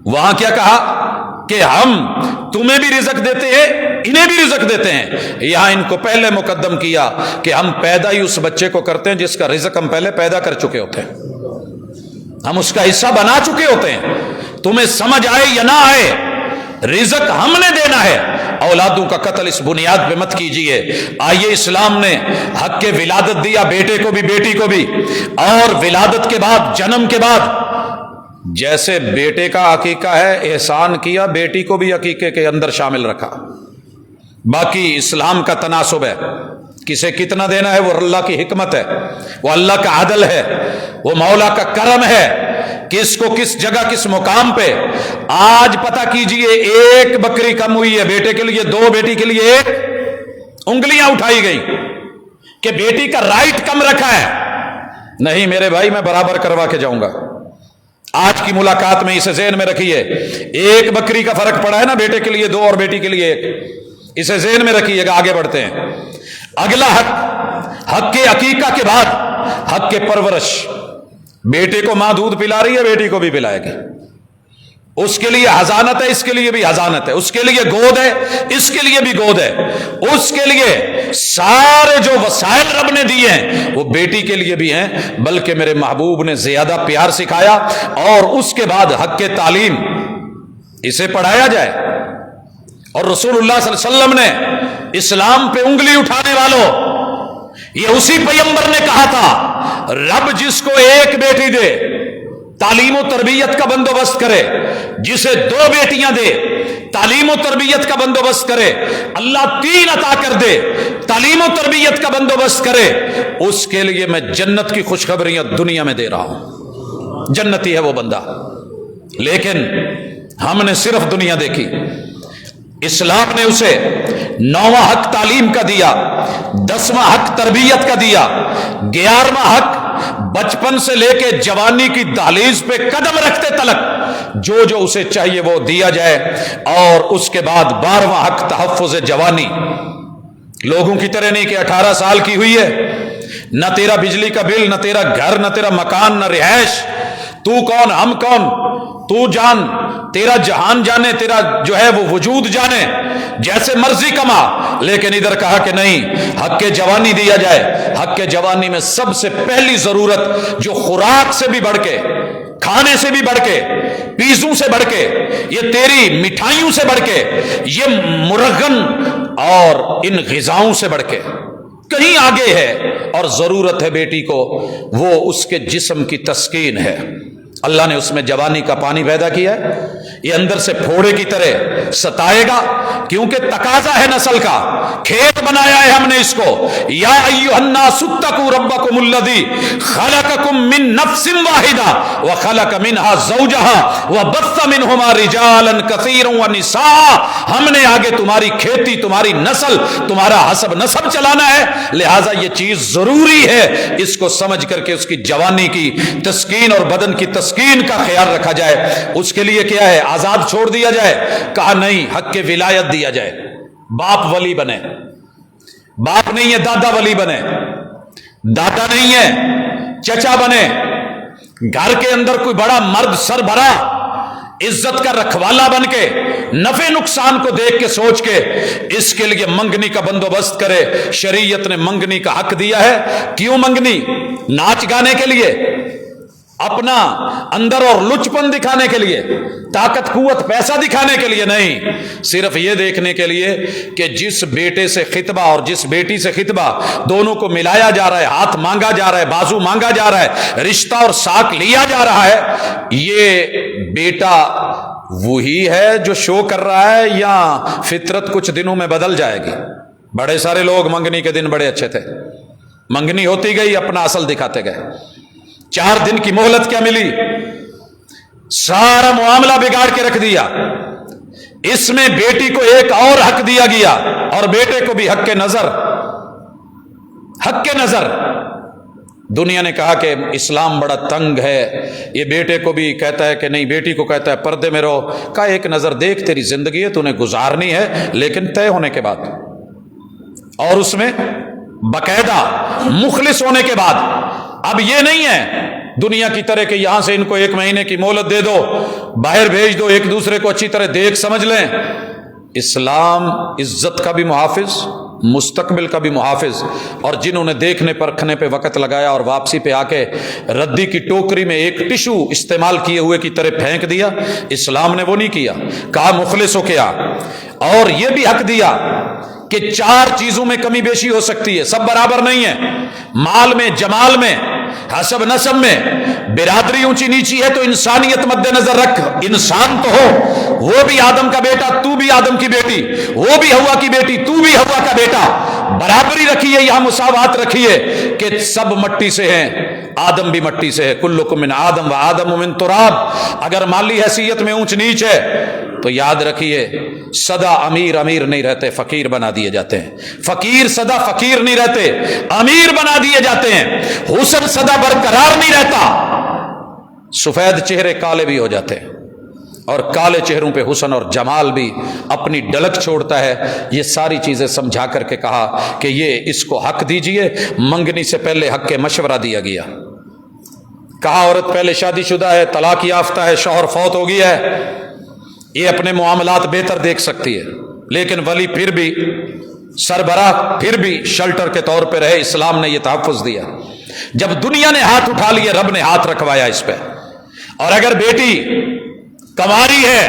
وہاں کیا کہا کہ ہم تمہیں بھی رزق دیتے ہیں انہیں بھی رزق دیتے ہیں، یہاں ان کو پہلے مقدم کیا کہ ہم پیدا ہی اس بچے کو کرتے ہیں جس کا رزق ہم پہلے پیدا کر چکے ہوتے ہیں، ہم اس کا حصہ بنا چکے ہوتے ہیں، تمہیں سمجھ آئے یا نہ آئے رزق ہم نے دینا ہے۔ اولادوں کا قتل اس بنیاد پہ مت کیجئے۔ آئیے، اسلام نے حق کے ولادت دیا، بیٹے کو بھی بیٹی کو بھی، اور ولادت کے بعد، جنم کے بعد جیسے بیٹے کا عقیقہ ہے احسان کیا، بیٹی کو بھی عقیقے کے اندر شامل رکھا۔ باقی اسلام کا تناسب ہے، کسے کتنا دینا ہے وہ اللہ کی حکمت ہے، وہ اللہ کا عدل ہے، وہ مولا کا کرم ہے، کس کو کس جگہ کس مقام پہ۔ آج پتہ کیجئے، ایک بکری کم ہوئی ہے بیٹے کے لیے، دو بیٹی کے لیے ایک، انگلیاں اٹھائی گئی کہ بیٹی کا رائٹ کم رکھا ہے۔ نہیں میرے بھائی، میں برابر کروا کے جاؤں گا۔ آج کی ملاقات میں اسے ذہن میں رکھیے، ایک بکری کا فرق پڑا ہے نا، بیٹے کے لیے دو اور بیٹی کے لیے ایک، اسے ذہن میں رکھیے گا۔ آگے بڑھتے ہیں۔ اگلا حق، حق کے عقیقہ کے بعد حق کے پرورش۔ بیٹے کو ماں دودھ پلا رہی ہے، بیٹی کو بھی پلائے گی، اس کے لیے حضانت ہے، اس کے لیے بھی حضانت ہے، اس کے لیے گود ہے، اس کے لیے بھی گود ہے، اس کے لیے سارے جو وسائل رب نے دیے ہیں وہ بیٹی کے لیے بھی ہیں، بلکہ میرے محبوب نے زیادہ پیار سکھایا۔ اور اس کے بعد حق کے تعلیم، اسے پڑھایا جائے۔ اور رسول اللہ صلی اللہ علیہ وسلم نے اسلام پہ انگلی اٹھانے والوں، یہ اسی پیغمبر نے کہا تھا، رب جس کو ایک بیٹی دے تعلیم و تربیت کا بندوبست کرے، جسے دو بیٹیاں دے تعلیم و تربیت کا بندوبست کرے، اللہ تین عطا کر دے تعلیم و تربیت کا بندوبست کرے، اس کے لیے میں جنت کی خوشخبریاں دنیا میں دے رہا ہوں، جنتی ہے وہ بندہ۔ لیکن ہم نے صرف دنیا دیکھی، اسلام نے اسے 9واں حق تعلیم کا دیا، 10واں حق تربیت کا دیا، 11واں حق بچپن سے لے کے جوانی کی دہلیز پہ قدم رکھتے تلک جو جو اسے چاہیے وہ دیا جائے، اور اس کے بعد 12واں حق تحفظ جوانی۔ لوگوں کی طرح نہیں کہ 18 سال کی ہوئی ہے، نہ تیرا بجلی کا بل، نہ تیرا گھر، نہ تیرا مکان، نہ رہائش، تو کون ہم کون، تو جان، تیرا جہان جانے، تیرا جو ہے وہ وجود جانے، جیسے مرضی کما۔ لیکن ادھر کہا کہ نہیں، حق کے جوانی دیا جائے۔ حق کے جوانی میں سب سے پہلی ضرورت جو خوراک سے بھی بڑھ کے، کھانے سے بھی بڑھ کے، پیزوں سے بڑھ کے، یہ تیری مٹھائیوں سے بڑھ کے، یہ مرغن اور ان غذاؤں سے بڑھ کے کہیں آگے ہے، اور ضرورت ہے بیٹی کو، وہ اس کے جسم کی تسکین ہے۔ اللہ نے اس میں جوانی کا پانی پیدا کیا ہے، یہ اندر سے پھوڑے کی طرح ستائے گا، کیونکہ تقاضا ہے نسل کا، کھیت بنایا ہے ہم نے اس کو۔ یا ایھا الناس اتقوا ربکم الذی خلقکم من نفس واحدہ وخلق منها زوجها وبث منہما رجالا کثیرا ونساء۔ ہم نے آگے تمہاری کھیتی، تمہاری نسل، تمہارا حسب نسب چلانا ہے، لہذا یہ چیز ضروری ہے، اس کو سمجھ کر کے اس کی جوانی کی تسکین اور بدن کی تسکین کا خیال رکھا جائے۔ اس کے لیے کیا ہے؟ آزاد چھوڑ دیا جائے؟ کہا نہیں، حق کے ولایت دیا جائے۔ باپ ولی بنے، باپ نہیں ہے دادا ولی بنے، دادا نہیں ہے چچا بنے، گھر کے اندر کوئی بڑا مرد سربراہ عزت کا رکھوالا بن کے نفع نقصان کو دیکھ کے سوچ کے اس کے لیے منگنی کا بندوبست کرے۔ شریعت نے منگنی کا حق دیا ہے۔ کیوں منگنی؟ ناچ گانے کے لیے، اپنا اندر اور لچپن دکھانے کے لیے، طاقت قوت پیسہ دکھانے کے لیے نہیں، صرف یہ دیکھنے کے لیے کہ جس بیٹے سے خطبہ اور جس بیٹی سے خطبہ دونوں کو ملایا جا رہا ہے، ہاتھ مانگا جا رہا ہے، بازو مانگا جا رہا ہے، رشتہ اور ساک لیا جا رہا ہے، یہ بیٹا وہی ہے جو شو کر رہا ہے یا فطرت کچھ دنوں میں بدل جائے گی؟ بڑے سارے لوگ منگنی کے دن بڑے اچھے تھے، منگنی ہوتی گئی، اپنا اصل دکھاتے گئے۔ 4 دن کی مہلت کیا ملی؟ سارا معاملہ بگاڑ کے رکھ دیا۔ اس میں بیٹی کو ایک اور حق دیا گیا، اور بیٹے کو بھی حق کے نظر، حق کے نظر۔ دنیا نے کہا کہ اسلام بڑا تنگ ہے، یہ بیٹے کو بھی کہتا ہے کہ نہیں، بیٹی کو کہتا ہے پردے میں رہو. کہا ایک نظر دیکھ، تیری زندگی ہے، تو نے گزارنی ہے، لیکن طے ہونے کے بعد، اور اس میں باقاعدہ مخلص ہونے کے بعد. اب یہ نہیں ہے دنیا کی طرح کہ یہاں سے ان کو 1 مہینے کی مہلت دے دو، باہر بھیج دو، ایک دوسرے کو اچھی طرح دیکھ سمجھ لیں. اسلام عزت کا بھی محافظ، مستقبل کا بھی محافظ. اور جنہوں نے دیکھنے پرکھنے پہ وقت لگایا اور واپسی پہ آ کے ردی کی ٹوکری میں ایک ٹشو استعمال کیے ہوئے کی طرح پھینک دیا، اسلام نے وہ نہیں کیا. کہا مخلص ہو کیا، اور یہ بھی حق دیا کہ 4 چیزوں میں کمی بیشی ہو سکتی ہے، سب برابر نہیں ہے. مال میں، جمال میں، حسب نسب میں. برادری اونچی نیچی ہے تو انسانیت مد نظر رکھ، انسان تو ہو، وہ بھی آدم کا بیٹا، تو بھی آدم کی بیٹی، وہ بھی ہوا کی بیٹی، تو بھی ہوا کا بیٹا. برابری رکھیے، یہاں مساوات رکھیے کہ سب مٹی سے ہیں، آدم بھی مٹی سے ہے. کلکم من آدم و آدم من تراب. اگر مالی حیثیت میں اونچ نیچ ہے تو یاد رکھیے سدا امیر امیر نہیں رہتے، فقیر بنا دیے جاتے ہیں. فقیر سدا فقیر نہیں رہتے، امیر بنا دیے جاتے ہیں. حسن سدا برقرار نہیں رہتا، سفید چہرے کالے بھی ہو جاتے ہیں، اور کالے چہروں پہ حسن اور جمال بھی اپنی ڈلک چھوڑتا ہے. یہ ساری چیزیں سمجھا کر کے کہا کہ یہ اس کو حق دیجئے. منگنی سے پہلے حق کے مشورہ دیا گیا. کہا عورت پہلے شادی شدہ ہے، طلاق یافتہ ہے، شوہر فوت ہو گیا ہے، یہ اپنے معاملات بہتر دیکھ سکتی ہے، لیکن ولی پھر بھی سربراہ پھر بھی شلٹر کے طور پہ رہے. اسلام نے یہ تحفظ دیا. جب دنیا نے ہاتھ اٹھا لیے، رب نے ہاتھ رکھوایا اس پہ. اور اگر بیٹی کنواری ہے،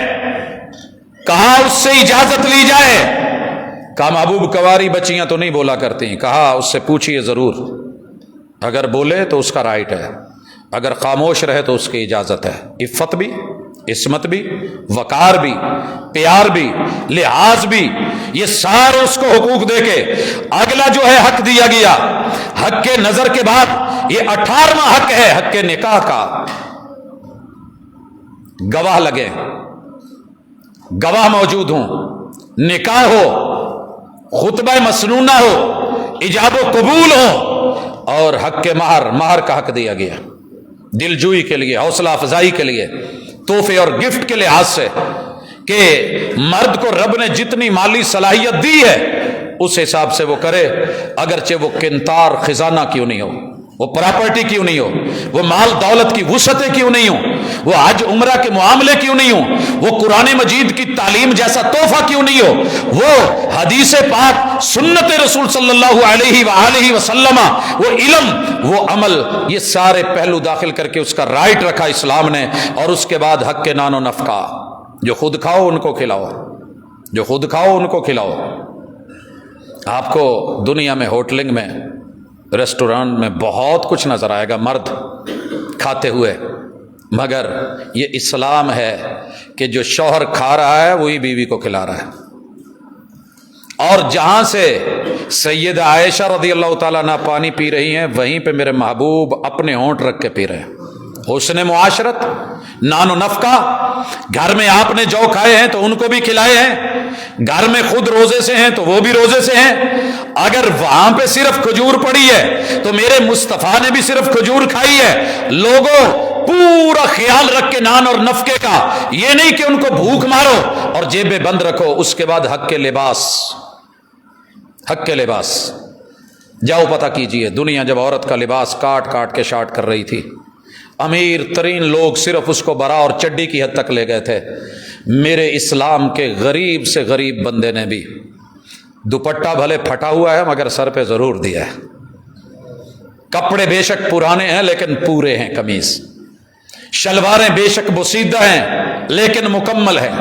کہا اس سے اجازت لی جائے. کہا محبوب کنواری بچیاں تو نہیں بولا کرتی، کہا اس سے پوچھئے ضرور، اگر بولے تو اس کا رائٹ ہے، اگر خاموش رہے تو اس کی اجازت ہے. عفت بھی، عصمت بھی، وقار بھی، پیار بھی، لحاظ بھی، یہ سارے اس کو حقوق دے کے اگلا جو ہے حق دیا گیا. حق کے نظر کے بعد یہ 18واں حق ہے حق کے نکاح کا. گواہ لگے، گواہ موجود ہوں، نکاح ہو، خطبہ مسنونہ ہو، ایجاب و قبول ہو، اور حق کے مہر کا حق دیا گیا. دل جوئی کے لیے، حوصلہ افزائی کے لیے، تحفے اور گفٹ کے لحاظ سے، کہ مرد کو رب نے جتنی مالی صلاحیت دی ہے اس حساب سے وہ کرے، اگرچہ وہ قنطار خزانہ کیوں نہیں ہو، وہ پراپرٹی کیوں نہیں ہو، وہ مال دولت کی وسعتیں کیوں نہیں ہوں، وہ حج عمرہ کے معاملے کیوں نہیں ہوں، وہ قرآن مجید کی تعلیم جیسا تحفہ کیوں نہیں ہو، وہ حدیث پاک، سنت رسول صلی اللہ علیہ وآلہ وسلم، وہ علم، وہ عمل، یہ سارے پہلو داخل کر کے اس کا رائٹ رکھا اسلام نے. اور اس کے بعد حق کے نان و نفقہ، جو خود کھاؤ ان کو کھلاؤ، جو خود کھاؤ ان کو کھلاؤ. آپ کو دنیا میں ہوٹلنگ میں، ریسٹورانٹ میں بہت کچھ نظر آئے گا مرد کھاتے ہوئے، مگر یہ اسلام ہے کہ جو شوہر کھا رہا ہے وہی بیوی کو کھلا رہا ہے. اور جہاں سے سیدہ عائشہ رضی اللہ تعالیٰ عنہ پانی پی رہی ہیں، وہیں پہ میرے محبوب اپنے ہونٹ رکھ کے پی رہے ہیں. حسن معاشرت، نان و نفقہ. گھر میں آپ نے جو کھائے ہیں تو ان کو بھی کھلائے ہیں، گھر میں خود روزے سے ہیں تو وہ بھی روزے سے ہیں. اگر وہاں پہ صرف کھجور پڑی ہے تو میرے مصطفیٰ نے بھی صرف کھجور کھائی ہے. لوگوں پورا خیال رکھ کے نان اور نفقے کا، یہ نہیں کہ ان کو بھوک مارو اور جیبیں بند رکھو. اس کے بعد حق کے لباس، حق کے لباس. جاؤ پتہ کیجئے، دنیا جب عورت کا لباس کاٹ کاٹ کے شارٹ کر رہی تھی، امیر ترین لوگ صرف اس کو برا اور چڈی کی حد تک لے گئے تھے. میرے اسلام کے غریب سے غریب بندے نے بھی دوپٹہ بھلے پھٹا ہوا ہے مگر سر پہ ضرور دیا ہے. کپڑے بے شک پرانے ہیں لیکن پورے ہیں، قمیص شلواریں بے شک بوسیدہ ہیں لیکن مکمل ہیں.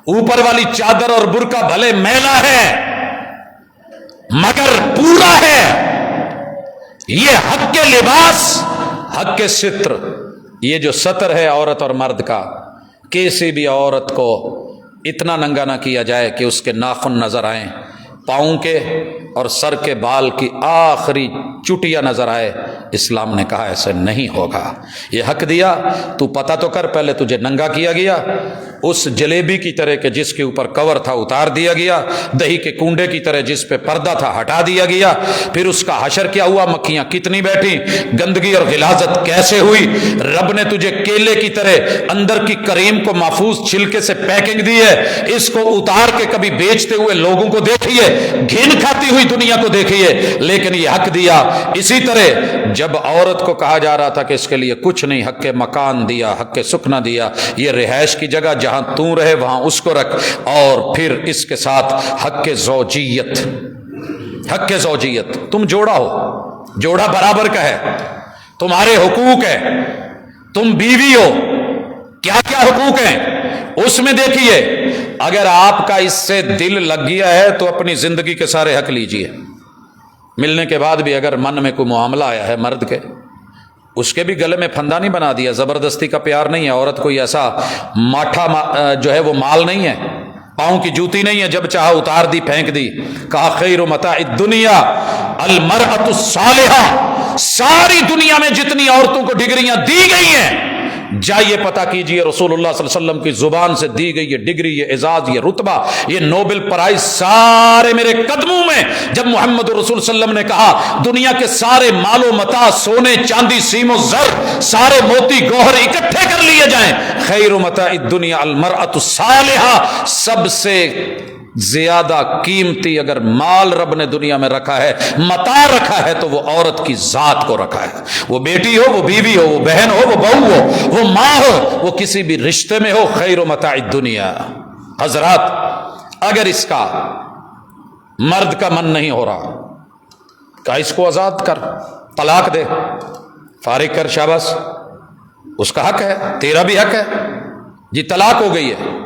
اوپر والی چادر اور برقع بھلے میلا ہے مگر پورا ہے. یہ حق کے لباس، حق کے ستر. یہ جو ستر ہے عورت اور مرد کا، کسی بھی عورت کو اتنا ننگا نہ کیا جائے کہ اس کے ناخن نظر آئیں، پاؤں کے اور سر کے بال کی آخری چٹیا نظر آئے. اسلام نے کہا ایسے نہیں ہوگا. یہ حق دیا، تو پتہ تو کر، پہلے تجھے ننگا کیا گیا، اس جلیبی کی طرح کہ جس کے اوپر کور تھا اتار دیا گیا، دہی کے کنڈے کی طرح جس پہ پردہ تھا ہٹا دیا گیا، پھر اس کا حشر کیا ہوا، مکھیاں کتنی بیٹھی، گندگی اور غلاظت کیسے ہوئی، رب نے تجھے کیلے کی طرح اندر کی کریم کو محفوظ چھلکے سے پیکنگ دی ہے، اس کو اتار کے کبھی بیچتے ہوئے لوگوں کو دیکھیے، گھن کھاتی ہوئی دنیا کو دیکھیے، لیکن یہ حق دیا۔ اسی طرح جب عورت کو کہا جا رہا تھا کہ اس کے لیے کچھ نہیں، حق مکان دیا، حق سکنا دیا، یہ رہائش کی جگہ جہاں تو رہے وہاں اس کو رکھ، اور پھر اس کے ساتھ حق زوجیت، حق زوجیت، تم جوڑا ہو، جوڑا برابر کا ہے، تمہارے حقوق ہے، تم بیوی ہو، کیا کیا حقوق ہیں اس میں دیکھیے۔ اگر آپ کا اس سے دل لگ گیا ہے تو اپنی زندگی کے سارے حق لیجئے، ملنے کے بعد بھی اگر من میں کوئی معاملہ آیا ہے مرد کے، اس کے بھی گلے میں پھندا نہیں بنا دیا، زبردستی کا پیار نہیں ہے، عورت کوئی ایسا ماٹھا جو ہے وہ مال نہیں ہے، پاؤں کی جوتی نہیں ہے، جب چاہا اتار دی پھینک دی۔ کہا خیر متاع الدنیا المرأۃ الصالحہ، ساری دنیا میں جتنی عورتوں کو ڈگریاں دی گئی ہیں، جائیے پتہ کیجئے رسول اللہ صلی اللہ علیہ وسلم کی زبان سے دی گئی یہ ڈگری، یہ اعزاز، یہ رتبہ، یہ نوبل پرائز سارے میرے قدموں میں۔ جب محمد رسول صلی اللہ علیہ وسلم نے کہا دنیا کے سارے مال و متاع، سونے چاندی سیم و زر، سارے موتی گوہر اکٹھے کر لیے جائیں، خیر متاع الدنیا المرأۃ الصالحہ، سب سے زیادہ قیمتی اگر مال رب نے دنیا میں رکھا ہے، متاع رکھا ہے، تو وہ عورت کی ذات کو رکھا ہے، وہ بیٹی ہو، وہ بیوی ہو، وہ بہن ہو، وہ بہو ہو، وہ ماں ہو، وہ کسی بھی رشتے میں ہو، خیر متاع الدنیا۔ حضرات اگر اس کا مرد کا من نہیں ہو رہا، کہ اس کو آزاد کر، طلاق دے، فارغ کر، شاباش، اس کا حق ہے، تیرا بھی حق ہے جی، طلاق ہو گئی ہے۔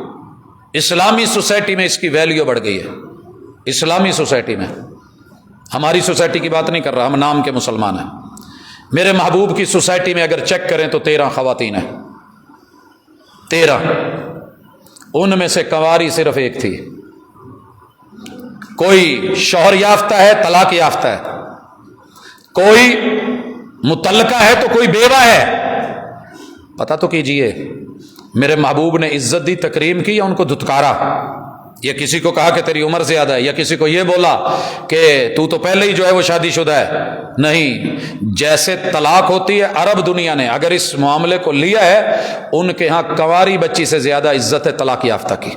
اسلامی سوسائٹی میں اس کی ویلیو بڑھ گئی ہے، اسلامی سوسائٹی میں، ہماری سوسائٹی کی بات نہیں کر رہا، ہم نام کے مسلمان ہیں۔ میرے محبوب کی سوسائٹی میں اگر چیک کریں تو 13 خواتین ہیں، 13، ان میں سے کنواری صرف ایک تھی، کوئی شوہر یافتہ ہے، طلاق یافتہ ہے، کوئی مطلقہ ہے تو کوئی بیوہ ہے۔ پتہ تو کیجئے میرے محبوب نے عزت دی، تکریم کی، یا ان کو دھتکارا، یا کسی کو کہا کہ تیری عمر زیادہ ہے، یا کسی کو یہ بولا کہ تو پہلے ہی جو ہے وہ شادی شدہ ہے؟ نہیں، جیسے طلاق ہوتی ہے عرب دنیا نے اگر اس معاملے کو لیا ہے، ان کے ہاں کنواری بچی سے زیادہ عزت ہے طلاق یافتہ کی۔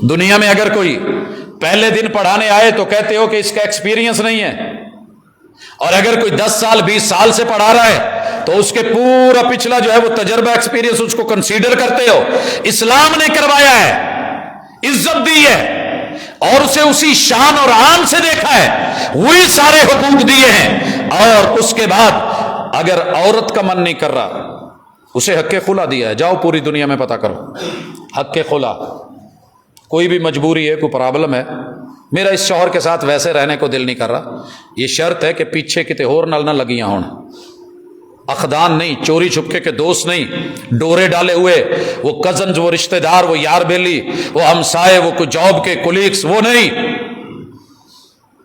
دنیا میں اگر کوئی پہلے دن پڑھانے آئے تو کہتے ہو کہ اس کا ایکسپیرینس نہیں ہے، اور اگر کوئی 10 سال 20 سال سے پڑھا رہا ہے تو اس کے پورا پچھلا جو ہے وہ تجربہ، ایکسپیرینس، اس کو کنسیڈر کرتے ہو۔ اسلام نے کروایا ہے، عزت دی ہے، اور اسے اسی شان اور عام سے دیکھا ہے، وہی سارے حقوق دیے ہیں، اور اس کے بعد اگر عورت کا من نہیں کر رہا، اسے حق خلا دیا ہے۔ جاؤ پوری دنیا میں پتہ کرو، حق خلا، کوئی بھی مجبوری ہے، کوئی پرابلم ہے، میرا اس شوہر کے ساتھ ویسے رہنے کو دل نہیں کر رہا، یہ شرط ہے کہ پیچھے کتے اور نل نہ لگیاں ہون، اخدان نہیں، چوری چھپکے کے دوست نہیں، ڈورے ڈالے ہوئے وہ کزنز، وہ رشتہ دار، وہ یار بیلی، وہ ہمسائے، وہ کوئی جاب کے کولیگز، وہ نہیں۔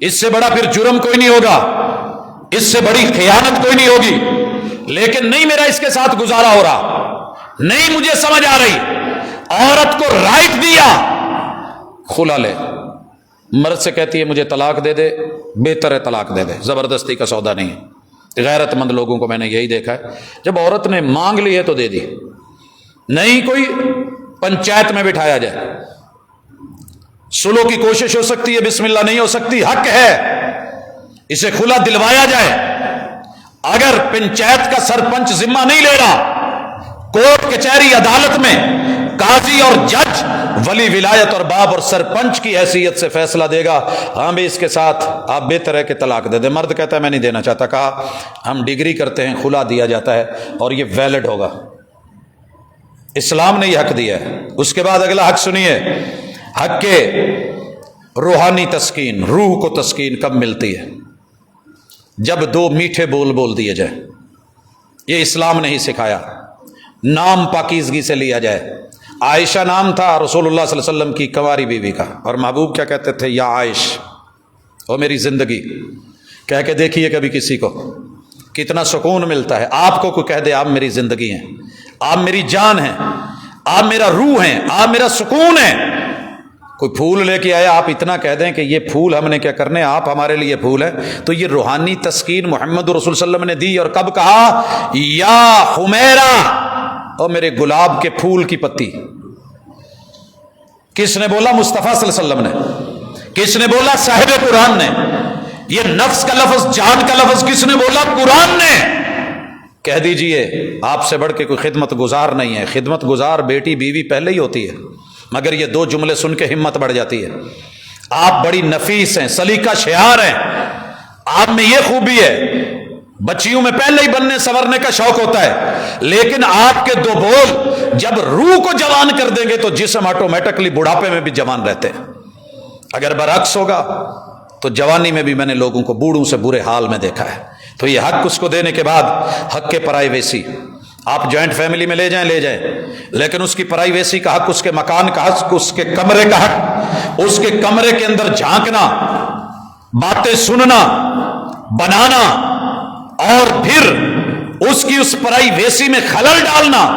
اس سے بڑا پھر جرم کوئی نہیں ہوگا، اس سے بڑی خیانت کوئی نہیں ہوگی، لیکن نہیں میرا اس کے ساتھ گزارا ہو رہا، نہیں مجھے سمجھ آ رہی، عورت کو رائٹ دیا، خلا لے، مرد سے کہتی ہے مجھے طلاق دے دے، بہتر ہے طلاق دے دے، زبردستی کا سودا نہیں ہے۔ غیرت مند لوگوں کو میں نے یہی دیکھا ہے، جب عورت نے مانگ لی ہے تو دے دی، نہیں کوئی پنچایت میں بٹھایا جائے، سلو کی کوشش ہو سکتی ہے، بسم اللہ نہیں ہو سکتی، حق ہے اسے کھلا دلوایا جائے۔ اگر پنچایت کا سرپنچ ذمہ نہیں لے رہا، کورٹ کچہری عدالت میں قاضی اور جج ولی ولایت اور باب اور سرپنچ کی حیثیت سے فیصلہ دے گا، ہاں بھی اس کے ساتھ آپ بہتر ہے کہ طلاق دے دے۔ مرد کہتا ہے میں نہیں دینا چاہتا، کہا ہم ڈگری کرتے ہیں، خلا دیا جاتا ہے اور یہ ویلڈ ہوگا، اسلام نے یہ حق دیا ہے۔ اس کے بعد اگلا حق سنیے، حق کے روحانی تسکین، روح کو تسکین کب ملتی ہے؟ جب دو میٹھے بول بول دیے جائیں، یہ اسلام نے ہی سکھایا، نام پاکیزگی سے لیا جائے۔ عائشہ نام تھا رسول اللہ صلی اللہ علیہ وسلم کی کنواری بیوی کا، اور محبوب کیا کہتے تھے؟ یا عائش، او میری زندگی، کہہ کے دیکھیے کبھی کسی کو کتنا سکون ملتا ہے۔ آپ کو کوئی کہہ دے آپ میری زندگی ہیں، آپ میری جان ہیں، آپ میرا روح ہیں، آپ میرا سکون ہیں۔ کوئی پھول لے کے آیا، آپ اتنا کہہ دیں کہ یہ پھول ہم نے کیا کرنے، آپ ہمارے لیے پھول ہیں، تو یہ روحانی تسکین محمد رسول صلی اللہ علیہ وسلم نے دی۔ اور کب کہا؟ یا حمیرہ، اور میرے گلاب کے پھول کی پتی۔ کس نے بولا؟ مصطفیٰ صلی اللہ علیہ وسلم نے۔ کس نے بولا؟ صاحب قرآن نے۔ یہ نفس کا لفظ، جان کا لفظ کس نے بولا؟ قرآن نے۔ کہہ دیجئے آپ سے بڑھ کے کوئی خدمت گزار نہیں ہے۔ خدمت گزار بیٹی بیوی پہلے ہی ہوتی ہے، مگر یہ دو جملے سن کے ہمت بڑھ جاتی ہے۔ آپ بڑی نفیس ہیں، سلیقہ شعار ہیں، آپ میں یہ خوبی ہے، بچیوں میں پہلے ہی بننے سنورنے کا شوق ہوتا ہے، لیکن آپ کے دو بول جب روح کو جوان کر دیں گے تو جسم آٹومیٹکلی بڑھاپے میں بھی جوان رہتے ہیں۔ اگر برعکس ہوگا تو جوانی میں بھی میں نے لوگوں کو بوڑھوں سے برے حال میں دیکھا ہے۔ تو یہ حق اس کو دینے کے بعد حق کے پرائیویسی، آپ جوائنٹ فیملی میں لے جائیں، لیکن اس کی پرائیویسی کا حق، اس کے مکان کا حق، اس کے کمرے کا حق، اس کے کمرے کے اندر جھانکنا، باتیں سننا، بنانا، اور پھر اس کی اس پرائیویسی میں خلل ڈالنا،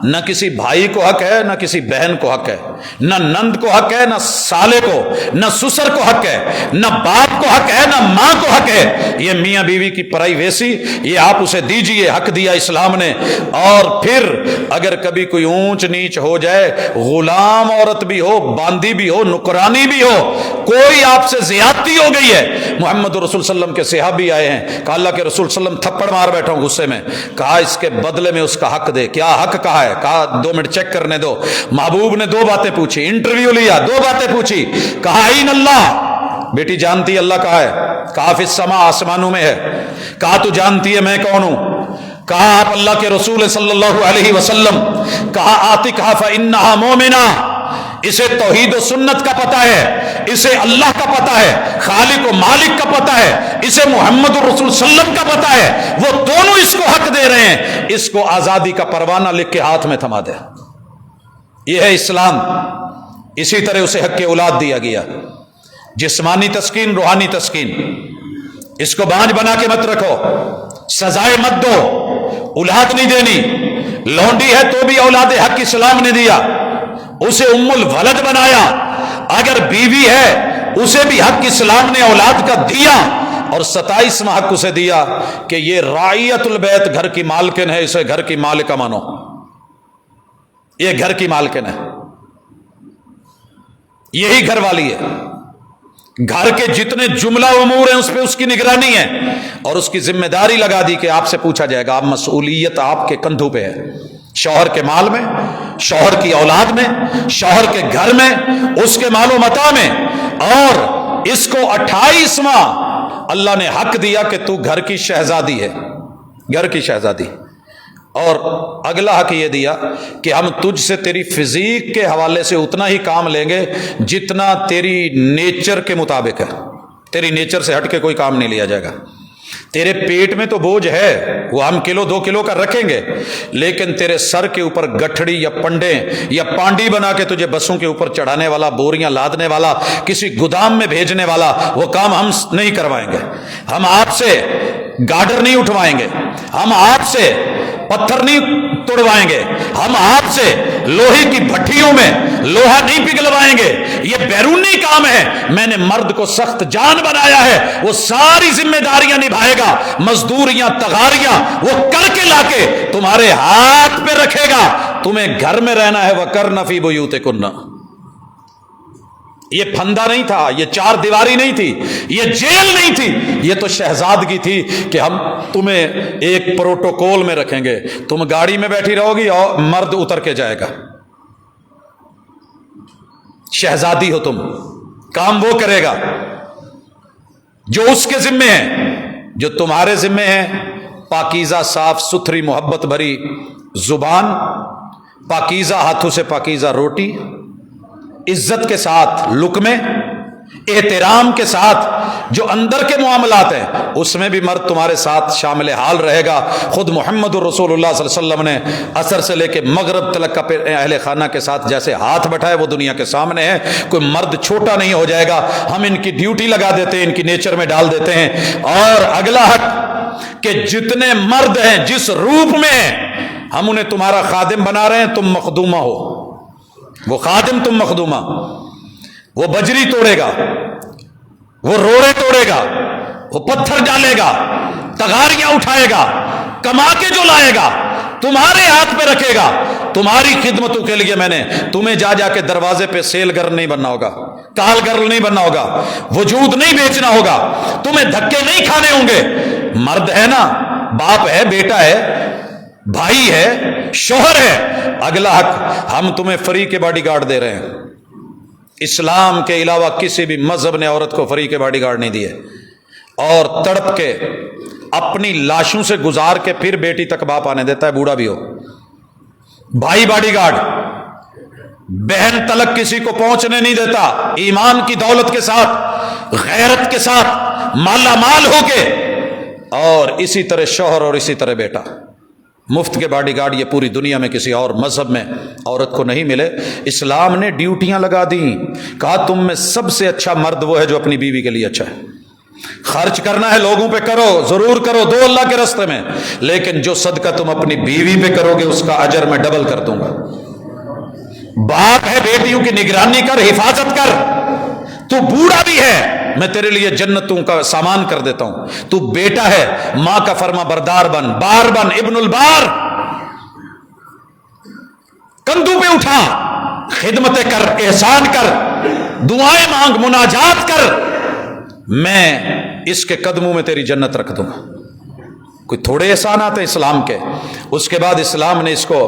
نہ کسی بھائی کو حق ہے، نہ کسی بہن کو حق ہے، نہ نند کو حق ہے، نہ سالے کو، نہ سسر کو حق ہے، نہ باپ کو حق ہے، نہ ماں کو حق ہے۔ یہ میاں بیوی کی پرائیویسی، یہ آپ اسے دیجئے، حق دیا اسلام نے۔ اور پھر اگر کبھی کوئی اونچ نیچ ہو جائے، غلام عورت بھی ہو، باندی بھی ہو، نکرانی بھی ہو، کوئی آپ سے زیادتی ہو گئی ہے، محمد رسول صلی اللہ علیہ وسلم کے صحابی آئے ہیں، کہا اللہ کے رسول صلی اللہ علیہ وسلم تھپڑ مار بیٹھا ہوں غصے میں، کہا اس کے بدلے میں اس کا حق دے۔ کیا حق کہا ہے؟ کہا 2 منٹ چیک کرنے دو۔ محبوب نے 2 باتیں پوچھی، انٹرویو لیا، 2 باتیں پوچھی، کہا این اللہ، بیٹی جانتی ہے اللہ کہاں ہے؟ کہا فی السماء، آسمانوں میں ہے۔ کہا تو جانتی ہے میں کون ہوں؟ کہا آپ اللہ کے رسول صلی اللہ علیہ وسلم۔ کہا آتی، کہا فإنہا مومنہ، اسے توحید و سنت کا پتہ ہے، اسے اللہ کا پتہ ہے، خالق و مالک کا پتہ ہے، اسے محمد الرسول صلی اللہ علیہ وسلم کا پتہ ہے، وہ دونوں اس کو حق دے رہے ہیں، اس کو آزادی کا پروانہ لکھ کے ہاتھ میں تھما دے۔ یہ ہے اسلام۔ اسی طرح اسے حق اولاد دیا گیا، جسمانی تسکین، روحانی تسکین۔ اس کو بانجھ بنا کے مت رکھو، سزائے مت دو، اولاد نہیں دینی۔ لونڈی ہے تو بھی اولاد حق اسلام نے دیا، اسے ام الولد بنایا۔ اگر بیوی ہے اسے بھی حق اسلام نے اولاد کا دیا، اور 27واں حق اسے دیا کہ یہ رعیت البیت، گھر کی مالکن ہے، اسے گھر کی مالکہ مانو، یہ گھر کی مالکن ہے، یہی گھر والی ہے۔ گھر کے جتنے جملہ امور ہیں اس پہ اس کی نگرانی ہے، اور اس کی ذمہ داری لگا دی کہ آپ سے پوچھا جائے گا، آپ مسئولیت آپ کے کندھوں پہ ہے، شوہر کے مال میں، شوہر کی اولاد میں، شوہر کے گھر میں، اس کے مال و متاع میں۔ اور اس کو 28واں اللہ نے حق دیا کہ تو گھر کی شہزادی ہے، گھر کی شہزادی۔ اور اگلا حق یہ دیا کہ ہم تجھ سے تیری فزیک کے حوالے سے اتنا ہی کام لیں گے جتنا تیری نیچر کے مطابق ہے، تیری نیچر سے ہٹ کے کوئی کام نہیں لیا جائے گا۔ تیرے پیٹ میں تو بوجھ ہے، وہ ہم 1-2 کلو کا رکھیں گے، لیکن تیرے سر کے اوپر گٹھڑی یا پنڈے یا پانڈی بنا کے تجھے بسوں کے اوپر چڑھانے والا، بوریاں لادنے والا، کسی گودام میں بھیجنے والا، وہ کام ہم نہیں کروائیں گے۔ ہم آپ سے گارڈر نہیں اٹھوائیں گے، ہم آپ سے پتھر نہیں توڑوائیں گے، ہم آپ سے لوہے کی بھٹیوں میں لوہا نہیں پگھلوائیں گے۔ یہ بیرونی کام ہے، میں نے مرد کو سخت جان بنایا ہے، وہ ساری ذمہ داریاں نبھائے گا، مزدوریاں، تغاریاں وہ کر کے لا کے تمہارے ہاتھ پہ رکھے گا۔ تمہیں گھر میں رہنا ہے، وَقَرْنَ فِي بُيُوتِكُنَّ۔ یہ پھندا نہیں تھا، یہ 4 دیواری نہیں تھی، یہ جیل نہیں تھی، یہ تو شہزادگی تھی کہ ہم تمہیں ایک پروٹوکول میں رکھیں گے۔ تم گاڑی میں بیٹھی رہو گی اور مرد اتر کے جائے گا، شہزادی ہو تم، کام وہ کرے گا جو اس کے ذمے ہے۔ جو تمہارے ذمے ہے، پاکیزہ، صاف ستھری، محبت بھری زبان، پاکیزہ ہاتھوں سے پاکیزہ روٹی، عزت کے ساتھ لقمے، احترام کے ساتھ جو اندر کے معاملات ہیں اس میں بھی مرد تمہارے ساتھ شامل حال رہے گا۔ خود محمد الرسول اللہ صلی اللہ علیہ وسلم نے عصر سے لے کے مغرب تلک کا اہل خانہ کے ساتھ جیسے ہاتھ بٹھائے وہ دنیا کے سامنے ہے۔ کوئی مرد چھوٹا نہیں ہو جائے گا، ہم ان کی ڈیوٹی لگا دیتے ہیں، ان کی نیچر میں ڈال دیتے ہیں۔ اور اگلا حق کہ جتنے مرد ہیں جس روپ میں ہم انہیں تمہارا خادم بنا رہے ہیں، تم مخدومہ ہو. وہ خادم، تم مخدومہ. وہ بجری توڑے گا، وہ روڑے توڑے گا، وہ پتھر ڈالے گا، تغاریاں اٹھائے گا، کما کے جو لائے گا تمہارے ہاتھ پہ رکھے گا. تمہاری خدمتوں کے لیے میں نے تمہیں جا جا کے دروازے پہ سیل گرل نہیں بننا ہوگا، کال گرل نہیں بننا ہوگا، وجود نہیں بیچنا ہوگا، تمہیں دھکے نہیں کھانے ہوں گے. مرد ہے نا، باپ ہے، بیٹا ہے، بھائی ہے، شوہر ہے. اگلا حق ہم تمہیں فری کے باڈی گارڈ دے رہے ہیں. اسلام کے علاوہ کسی بھی مذہب نے عورت کو فری کے باڈی گارڈ نہیں دیے. اور تڑپ کے اپنی لاشوں سے گزار کے پھر بیٹی تک باپ آنے دیتا ہے، بوڑھا بھی ہو. بھائی باڈی گارڈ، بہن تلک کسی کو پہنچنے نہیں دیتا. ایمان کی دولت کے ساتھ، غیرت کے ساتھ، مالا مال ہو کے. اور اسی طرح شوہر اور اسی طرح بیٹا. مفت کے باڈی گارڈ یہ پوری دنیا میں کسی اور مذہب میں عورت کو نہیں ملے. اسلام نے ڈیوٹیاں لگا دیں، کہا تم میں سب سے اچھا مرد وہ ہے جو اپنی بیوی کے لیے اچھا ہے. خرچ کرنا ہے لوگوں پہ کرو، ضرور کرو، دو اللہ کے راستے میں، لیکن جو صدقہ تم اپنی بیوی پہ کرو گے اس کا اجر میں ڈبل کر دوں گا. باپ ہے، بیٹیوں کی نگرانی کر، حفاظت کر. تو بوڑھا بھی ہے، میں تیرے لیے جنتوں کا سامان کر دیتا ہوں. تو بیٹا ہے، ماں کا فرما بردار بن، بار بن، ابن البار. کندھوں پہ اٹھا، خدمتیں کر، احسان کر، دعائیں مانگ، مناجات کر. میں اس کے قدموں میں تیری جنت رکھ دوں گا. کوئی تھوڑے احسانات ہیں اسلام کے. اس کے بعد اسلام نے اس کو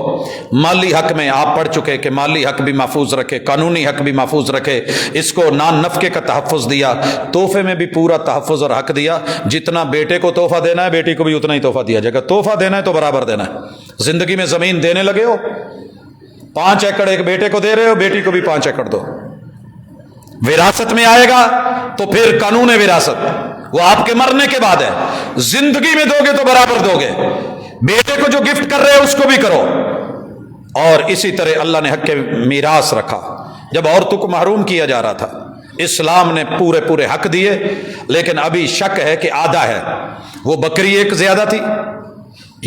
مالی حق میں، آپ پڑھ چکے کہ مالی حق بھی محفوظ رکھے، قانونی حق بھی محفوظ رکھے. اس کو نان نفقے کا تحفظ دیا، تحفے میں بھی پورا تحفظ اور حق دیا. جتنا بیٹے کو تحفہ دینا ہے بیٹی کو بھی اتنا ہی تحفہ دیا جائے گا. تحفہ دینا ہے تو برابر دینا ہے. زندگی میں زمین دینے لگے ہو، 5 ایکڑ ایک بیٹے کو دے رہے ہو، بیٹی کو بھی 5 ایکڑ دو. وراثت میں آئے گا تو پھر قانون وراثت وہ آپ کے مرنے کے بعد ہے. زندگی میں دو گے تو برابر دو گے. بیٹے کو جو گفٹ کر رہے ہو اس کو بھی کرو. اور اسی طرح اللہ نے حق میراث رکھا. جب عورتوں کو محروم کیا جا رہا تھا اسلام نے پورے حق دیے. لیکن ابھی شک ہے کہ آدھا ہے. وہ بکری ایک زیادہ تھی،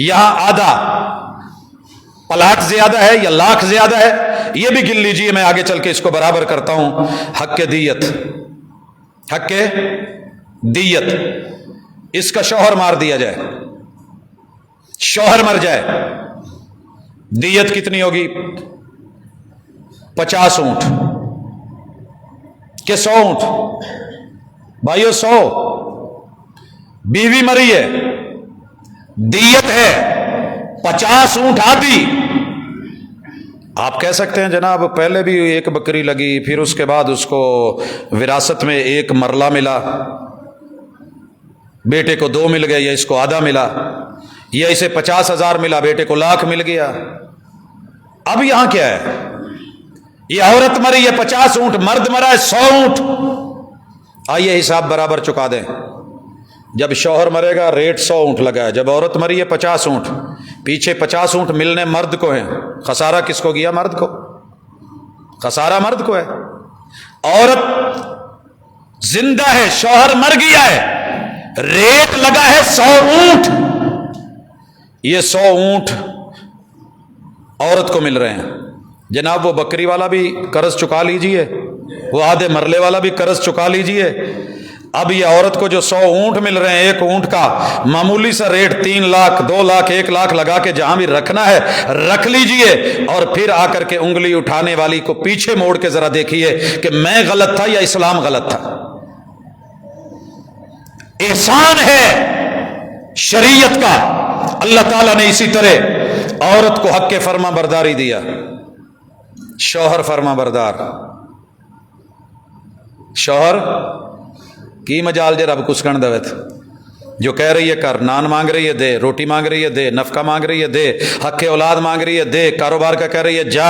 یہاں آدھا. پلاٹ زیادہ ہے یا لاکھ زیادہ ہے یہ بھی گن لیجئے، میں آگے چل کے اس کو برابر کرتا ہوں. حق دیت، حق دیت. اس کا شوہر مار دیا جائے، شوہر مر جائے، دیت کتنی ہوگی؟ 50 اونٹ کہ 100 اونٹ؟ بھائیو 100. بیوی مری ہے، دیت ہے 50 اونٹ آدھی. آپ کہہ سکتے ہیں جناب پہلے بھی ایک بکری لگی، پھر اس کے بعد اس کو وراثت میں ایک مرلہ ملا، بیٹے کو 2 مل گئے، یا اس کو آدھا ملا، یا اسے 50,000 ملا، بیٹے کو 1,00,000 مل گیا. اب یہاں کیا ہے؟ یہ عورت مری ہے 50 اونٹ، مرد مرا ہے 100 اونٹ. آئیے حساب برابر چکا دیں. جب شوہر مرے گا ریٹ 100 اونٹ لگا ہے، جب عورت مری ہے 50 اونٹ. پیچھے 50 اونٹ ملنے مرد کو ہیں، خسارہ کس کو گیا؟ مرد کو. خسارہ مرد کو ہے. عورت زندہ ہے، شوہر مر گیا ہے، ریٹ لگا ہے 100 اونٹ. یہ 100 اونٹ عورت کو مل رہے ہیں. جناب وہ بکری والا بھی قرض چکا لیجئے، وہ آدھے مرلے والا بھی قرض چکا لیجئے. اب یہ عورت کو جو 100 اونٹ مل رہے ہیں، ایک اونٹ کا معمولی سا ریٹ 3 لاکھ 2 لاکھ 1 لاکھ لگا کے جہاں بھی رکھنا ہے رکھ لیجئے. اور پھر آ کر کے انگلی اٹھانے والی کو پیچھے موڑ کے ذرا دیکھیے کہ میں غلط تھا یا اسلام غلط تھا. احسان ہے شریعت کا. اللہ تعالیٰ نے اسی طرح عورت کو حق فرما برداری دیا. شوہر فرما بردار، شوہر کی مجال جے رب کسکن دوت، جو کہہ رہی ہے کر، نان مانگ رہی ہے دے، روٹی مانگ رہی ہے دے، نفقہ مانگ رہی ہے دے، حق اولاد مانگ رہی ہے دے، کاروبار کا کہہ رہی ہے جا،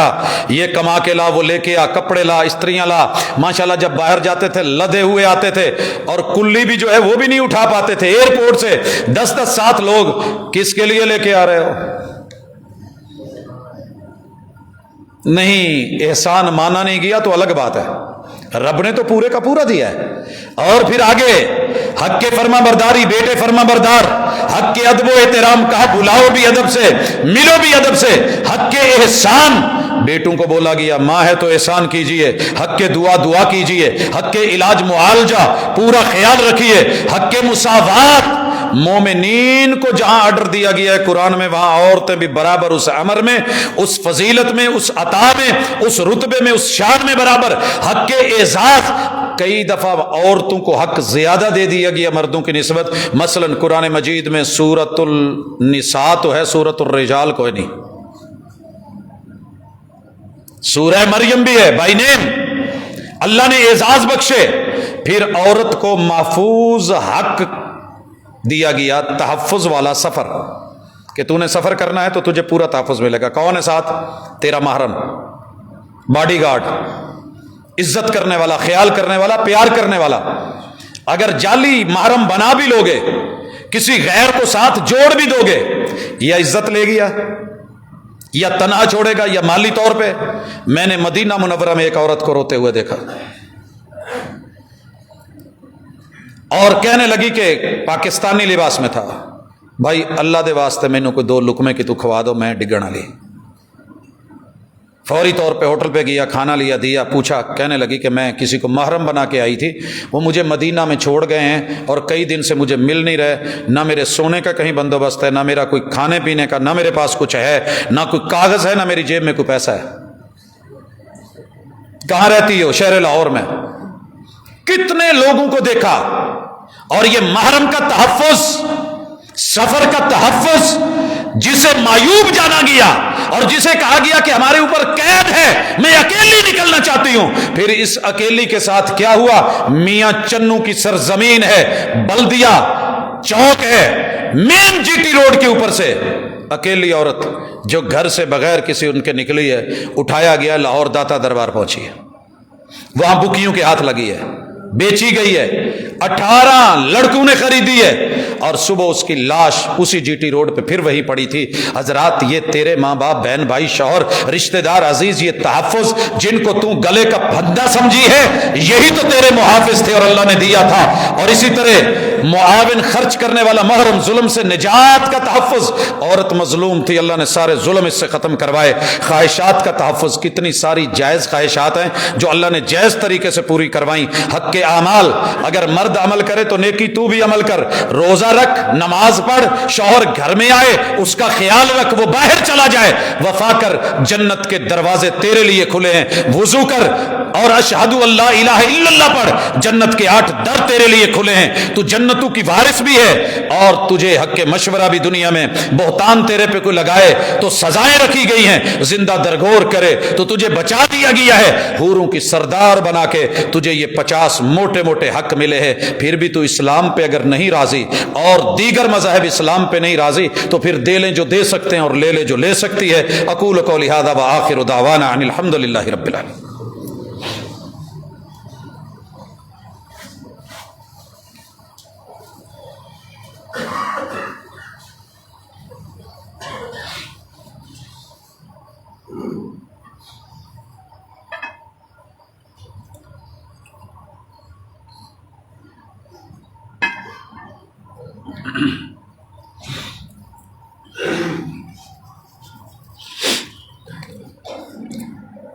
یہ کما کے لا، وہ لے کے آ، کپڑے لا، استریاں لا. ماشاءاللہ جب باہر جاتے تھے لدے ہوئے آتے تھے، اور کلی بھی جو ہے وہ بھی نہیں اٹھا پاتے تھے. ایئرپورٹ سے 10 7 لوگ کس کے لیے لے کے آ رہے ہو؟ نہیں، احسان مانا نہیں گیا تو الگ بات ہے. رب نے تو پورے کا پورا دیا ہے. اور پھر آگے حق کے فرما برداری، بیٹے فرما بردار، حق کے ادب و احترام، کہا بلاؤ بھی ادب سے، ملو بھی ادب سے. حق کے احسان، بیٹوں کو بولا گیا ماں ہے تو احسان کیجئے. حق کے دعا کیجئے. حق کے علاج معالجہ پورا خیال رکھیے. حق کے مساوات، مومنین کو جہاں آرڈر دیا گیا ہے قرآن میں، وہاں عورتیں بھی برابر اس امر میں، اس فضیلت میں، اس عطا میں، اس رتبے میں، اس شان میں برابر. حق کے اعزاز، کئی دفعہ عورتوں کو حق زیادہ دے دیا گیا مردوں کی نسبت. مثلا قرآن مجید میں سورۃ النساء تو ہے، سورۃ الرجال کوئی نہیں. سورہ مریم بھی ہے بائی نیم. اللہ نے اعزاز بخشے. پھر عورت کو محفوظ حق دیا گیا، تحفظ والا سفر، کہ تو نے سفر کرنا ہے تو تجھے پورا تحفظ ملے گا. کون ہے ساتھ؟ تیرا محرم، باڈی گارڈ، عزت کرنے والا، خیال کرنے والا، پیار کرنے والا. اگر جعلی محرم بنا بھی لوگے، کسی غیر کو ساتھ جوڑ بھی دو گے، یا عزت لے گیا یا تنہا چھوڑے گا یا مالی طور پہ. میں نے مدینہ منورہ میں ایک عورت کو روتے ہوئے دیکھا اور کہنے لگی کہ پاکستانی لباس میں تھا، بھائی اللہ دے واسطے مینوں کوئی 2 لقمے کی تو کھوا دو، میں ڈگنا لی. فوری طور پہ ہوٹل پہ گیا، کھانا لیا، دیا، پوچھا. کہنے لگی کہ میں کسی کو محرم بنا کے آئی تھی، وہ مجھے مدینہ میں چھوڑ گئے ہیں اور کئی دن سے مجھے مل نہیں رہے. نہ میرے سونے کا کہیں بندوبست ہے، نہ میرا کوئی کھانے پینے کا، نہ میرے پاس کچھ ہے، نہ کوئی کاغذ ہے، نہ میری جیب میں کوئی پیسہ ہے. کہاں رہتی ہو؟ شہر لاہور میں. کتنے لوگوں کو دیکھا. اور یہ محرم کا تحفظ، سفر کا تحفظ، جسے معیوب جانا گیا اور جسے کہا گیا کہ ہمارے اوپر قید ہے، میں اکیلی نکلنا چاہتی ہوں. پھر اس اکیلی کے ساتھ کیا ہوا؟ میاں چنو کی سرزمین ہے، بلدیہ چوک ہے، مین جی ٹی روڈ کے اوپر سے اکیلی عورت جو گھر سے بغیر کسی ان کے نکلی ہے، اٹھایا گیا، لاہور داتا دربار پہنچی ہے، وہاں بکیوں کے ہاتھ لگی ہے، بیچی گئی ہے، 18 لڑکوں نے خریدی ہے، اور صبح اس کی لاش اسی جی ٹی روڈ پہ پھر وہی پڑی تھی. حضرات، یہ تیرے ماں باپ، بہن بھائی، شوہر، رشتہ دار عزیز، یہ تحفظ جن کو تو گلے کا پھندا سمجھی ہے، یہی تو تیرے محافظ تھے اور اللہ نے دیا تھا. اور اسی طرح معاون، خرچ کرنے والا، محرم، ظلم سے نجات کا تحفظ. عورت مظلوم تھی، اللہ نے سارے ظلم اس سے ختم کروائے. خواہشات کا تحفظ، کتنی ساری جائز خواہشات ہیں جو اللہ نے جائز طریقے سے پوری کروائیں. حق کے اعمال، اگر مرد عمل کرے تو نیکی تو بھی عمل کر. روزہ رکھ، نماز پڑھ، شوہر گھر میں آئے اس کا خیال رکھ، وہ باہر چلا جائے، وفا کر، جنت کے دروازے تیرے لیے کھلے ہیں. وضو کر اور اشہد اللہ الہ الا اللہ پڑھ، جنت کے 8 در تیرے لیے کھلے ہیں. تو جنتوں کی وارث بھی ہے. اور تجھے حق کے مشورہ بھی دنیا میں، بہتان تیرے پہ کوئی لگائے تو سزائیں رکھی گئی ہیں، زندہ درگور کرے تو تجھے بچا دیا گیا ہے. حوروں کی سردار بنا کے تجھے یہ 50 موٹے موٹے حق ملے ہیں. پھر بھی تو اسلام پہ اگر نہیں راضی اور دیگر مذاہب اسلام پہ نہیں راضی تو پھر دے لیں جو دے سکتے ہیں اور لے لے جو لے سکتی ہے. اقول قولی ھذا وآخر دعوانا ان الحمد للہ رب العالمین.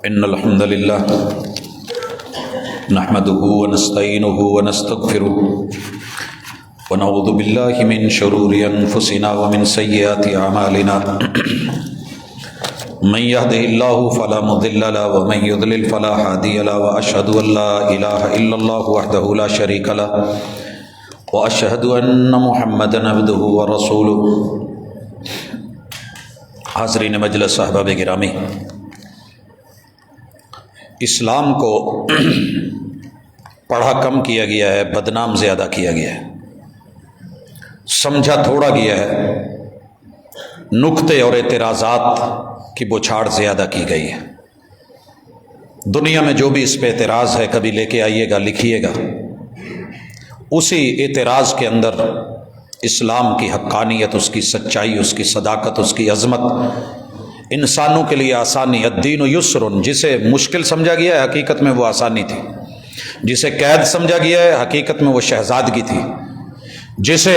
ان الحمد للہ نحمده ونستعینه ونستغفره ونعوذ باللہ من شرور انفسنا ومن سیئات اعمالنا من يهده الله فلا مضل له ومن يضلل فلا هادي له واشهد ان لا اله الا الله وحده لا شريك له واشهد ان محمدا عبده ورسوله. حاضرین مجلس، احباب گرامی، اسلام کو پڑھا کم کیا گیا ہے، بدنام زیادہ کیا گیا ہے، سمجھا تھوڑا گیا ہے، نکتے اور اعتراضات کی بوچھاڑ زیادہ کی گئی ہے. دنیا میں جو بھی اس پہ اعتراض ہے کبھی لے کے آئیے گا، لکھیے گا. اسی اعتراض کے اندر اسلام کی حقانیت، اس کی سچائی، اس کی صداقت، اس کی عظمت، انسانوں کے لیے آسانی. الدین یسر، جسے مشکل سمجھا گیا ہے حقیقت میں وہ آسانی تھی. جسے قید سمجھا گیا ہے حقیقت میں وہ شہزادگی تھی، جسے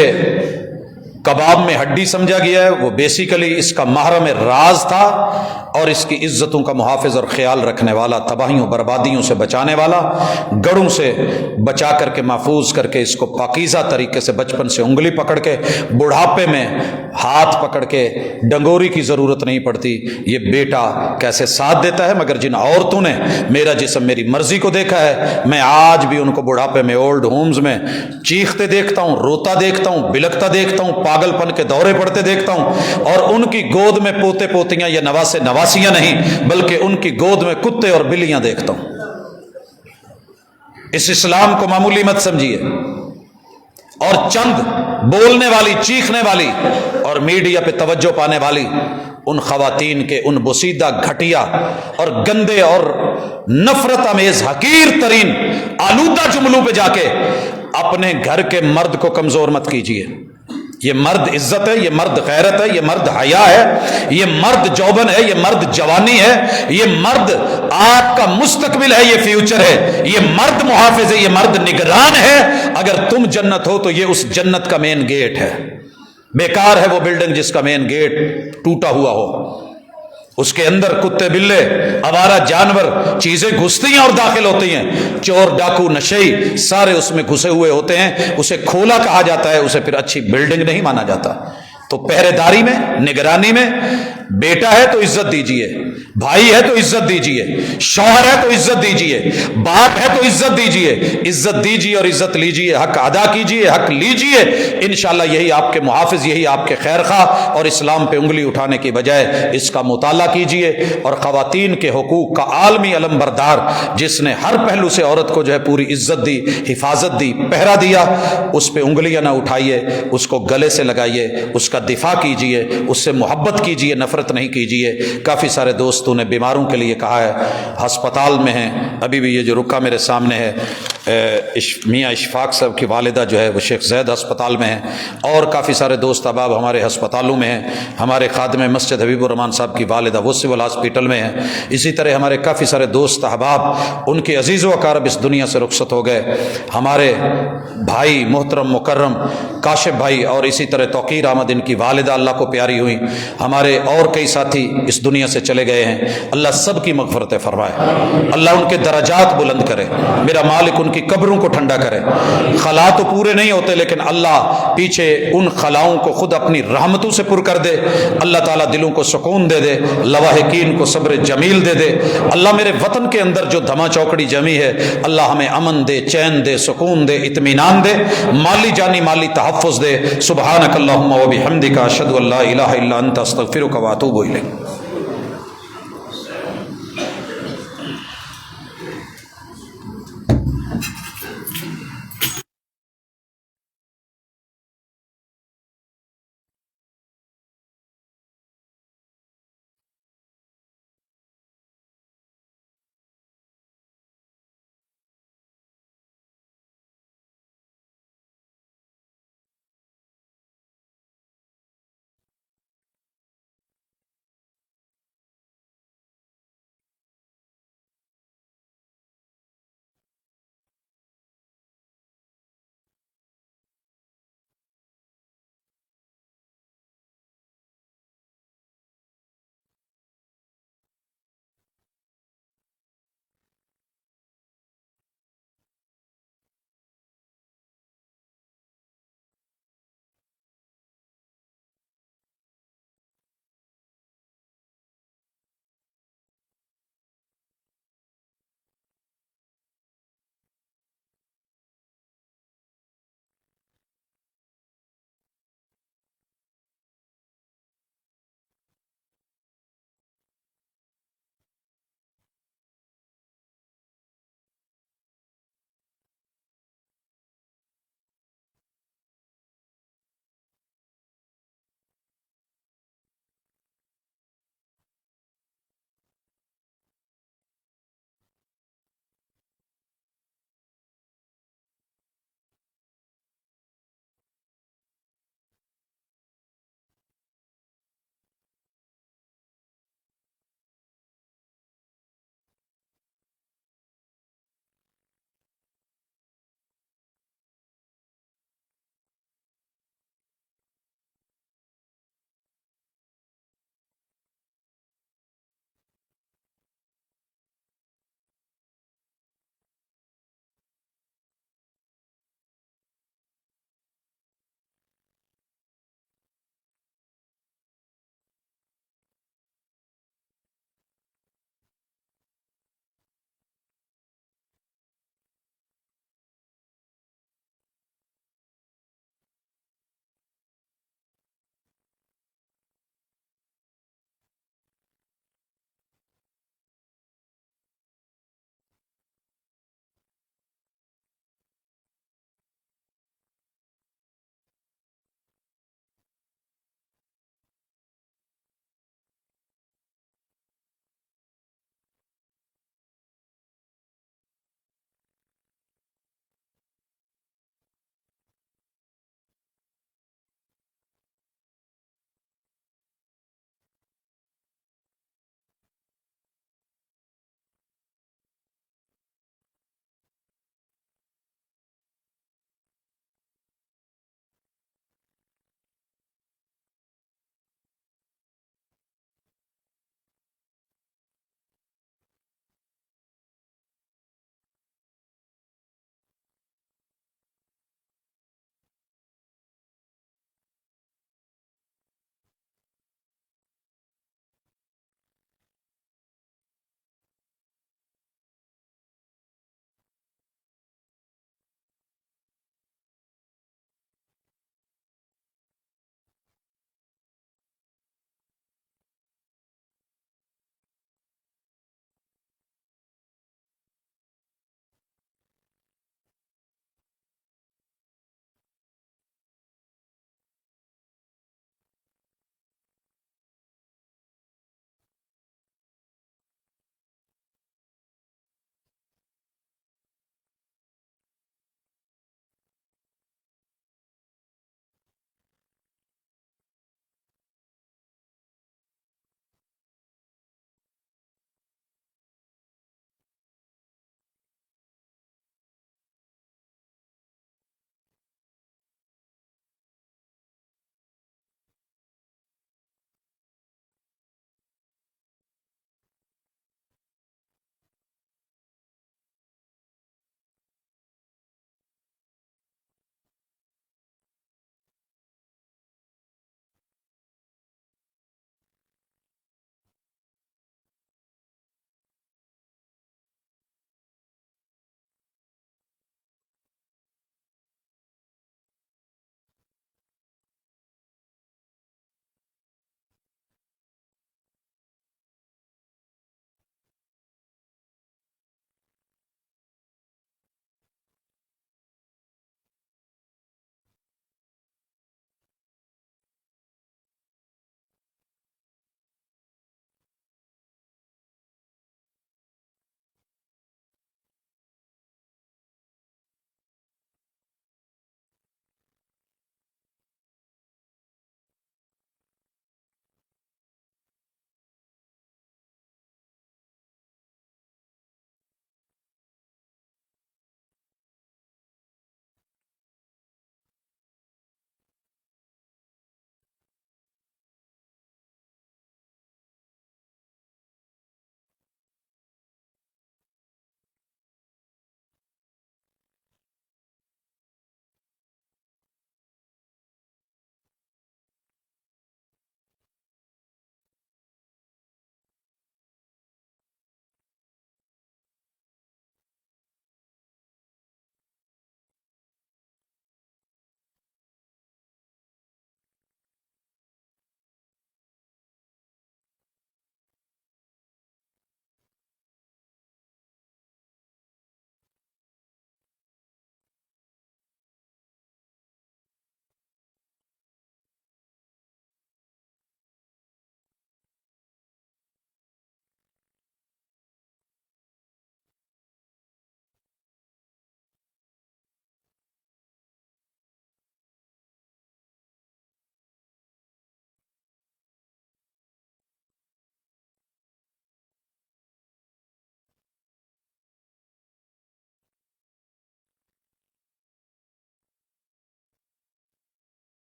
کباب میں ہڈی سمجھا گیا ہے وہ بیسیکلی اس کا محرم راز تھا، اور اس کی عزتوں کا محافظ اور خیال رکھنے والا، تباہیوں بربادیوں سے بچانے والا، گڑھوں سے بچا کر کے محفوظ کر کے اس کو پاکیزہ طریقے سے بچپن سے انگلی پکڑ کے بڑھاپے میں ہاتھ پکڑ کے ڈنگوری کی ضرورت نہیں پڑتی۔ یہ بیٹا کیسے ساتھ دیتا ہے، مگر جن عورتوں نے میرا جسم میری مرضی کو دیکھا ہے، میں آج بھی ان کو بڑھاپے میں اولڈ ہومز میں چیختے دیکھتا ہوں، روتا دیکھتا ہوں، بلکتا دیکھتا ہوں، پاگل پن کے دورے پڑتے دیکھتا ہوں، اور ان کی گود میں پوتے پوتیاں یا نواسے نواسیاں نہیں بلکہ ان کی گود میں کتے اور بلیاں دیکھتا ہوں۔ اس اسلام کو معمولی مت سمجھیے، اور چند بولنے والی، چیخنے والی اور میڈیا پہ توجہ پانے والی ان خواتین کے ان بوسیدہ، گھٹیا اور گندے اور نفرت امیز حقیر ترین آلودہ جملوں پہ جا کے اپنے گھر کے مرد کو کمزور مت کیجیے۔ یہ مرد عزت ہے، یہ مرد غیرت ہے، یہ مرد حیا ہے، یہ مرد جوبن ہے، یہ مرد جوانی ہے، یہ مرد آپ کا مستقبل ہے، یہ فیوچر ہے، یہ مرد محافظ ہے، یہ مرد نگران ہے۔ اگر تم جنت ہو تو یہ اس جنت کا مین گیٹ ہے۔ بیکار ہے وہ بلڈنگ جس کا مین گیٹ ٹوٹا ہوا ہو، اس کے اندر کتے بلے آوارہ جانور چیزیں گھستی ہیں اور داخل ہوتی ہیں، چور ڈاکو نشئی سارے اس میں گھسے ہوئے ہوتے ہیں، اسے کھولا کہا جاتا ہے، اسے پھر اچھی بلڈنگ نہیں مانا جاتا۔ تو پہرے داری میں، نگرانی میں، بیٹا ہے تو عزت دیجئے، بھائی ہے تو عزت دیجئے، شوہر ہے تو عزت دیجئے، باپ ہے تو عزت دیجئے، عزت دیجئے اور عزت لیجئے، حق ادا کیجئے، حق لیجئے، انشاءاللہ یہی آپ کے محافظ، یہی آپ کے خیر خواہ، اور اسلام پہ انگلی اٹھانے کی بجائے اس کا مطالعہ کیجئے۔ اور خواتین کے حقوق کا عالمی علم بردار جس نے ہر پہلو سے عورت کو جو ہے پوری عزت دی، حفاظت دی، پہرا دیا، اس پہ انگلیاں نہ اٹھائیے، اس کو گلے سے لگائیے، اس کا دفاع کیجئے، اس سے محبت کیجئے، نفرت نہیں کیجئے۔ کافی سارے دوستوں نے بیماروں کے لیے کہا ہے، ہسپتال میں ہیں، ابھی بھی یہ جو رکا میرے سامنے ہے، میاں اشفاق صاحب کی والدہ جو ہے وہ شیخ زید ہسپتال میں ہیں، اور کافی سارے دوست احباب ہمارے ہسپتالوں میں ہیں، ہمارے خادم مسجد حبیب الرحمان صاحب کی والدہ وہ سول ہاسپٹل میں ہیں، اسی طرح ہمارے کافی سارے دوست احباب ان کے عزیز و اقارب اس دنیا سے رخصت ہو گئے، ہمارے بھائی محترم مکرم کاشف بھائی، اور اسی طرح توقیر احمد ان کی والدہ اللہ کو پیاری ہوئی، ہمارے اور کئی ساتھی اس دنیا سے چلے گئے ہیں، اللہ سب کی مغفرت فرمائے، اللہ ان کے درجات بلند کرے، میرا مالک ان کی قبروں کو ٹھنڈا کرے۔ خلا تو پورے نہیں ہوتے لیکن اللہ پیچھے ان خلاؤں کو خود اپنی رحمتوں سے پر کر دے، اللہ تعالیٰ دلوں کو سکون دے دے، لواحقین کو صبر جمیل دے دے، اللہ میرے وطن کے اندر جو دھما چوکڑی جمی ہے اللہ ہمیں امن دے، چین دے، سکون دے، اطمینان دے، مالی جانی مالی تحفظ دے۔ سبحانک اللہم و بحمدک، اشہد ان لا الہ الا انت، استغفرک و اتوب الیک۔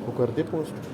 وہ کر دے پوسٹ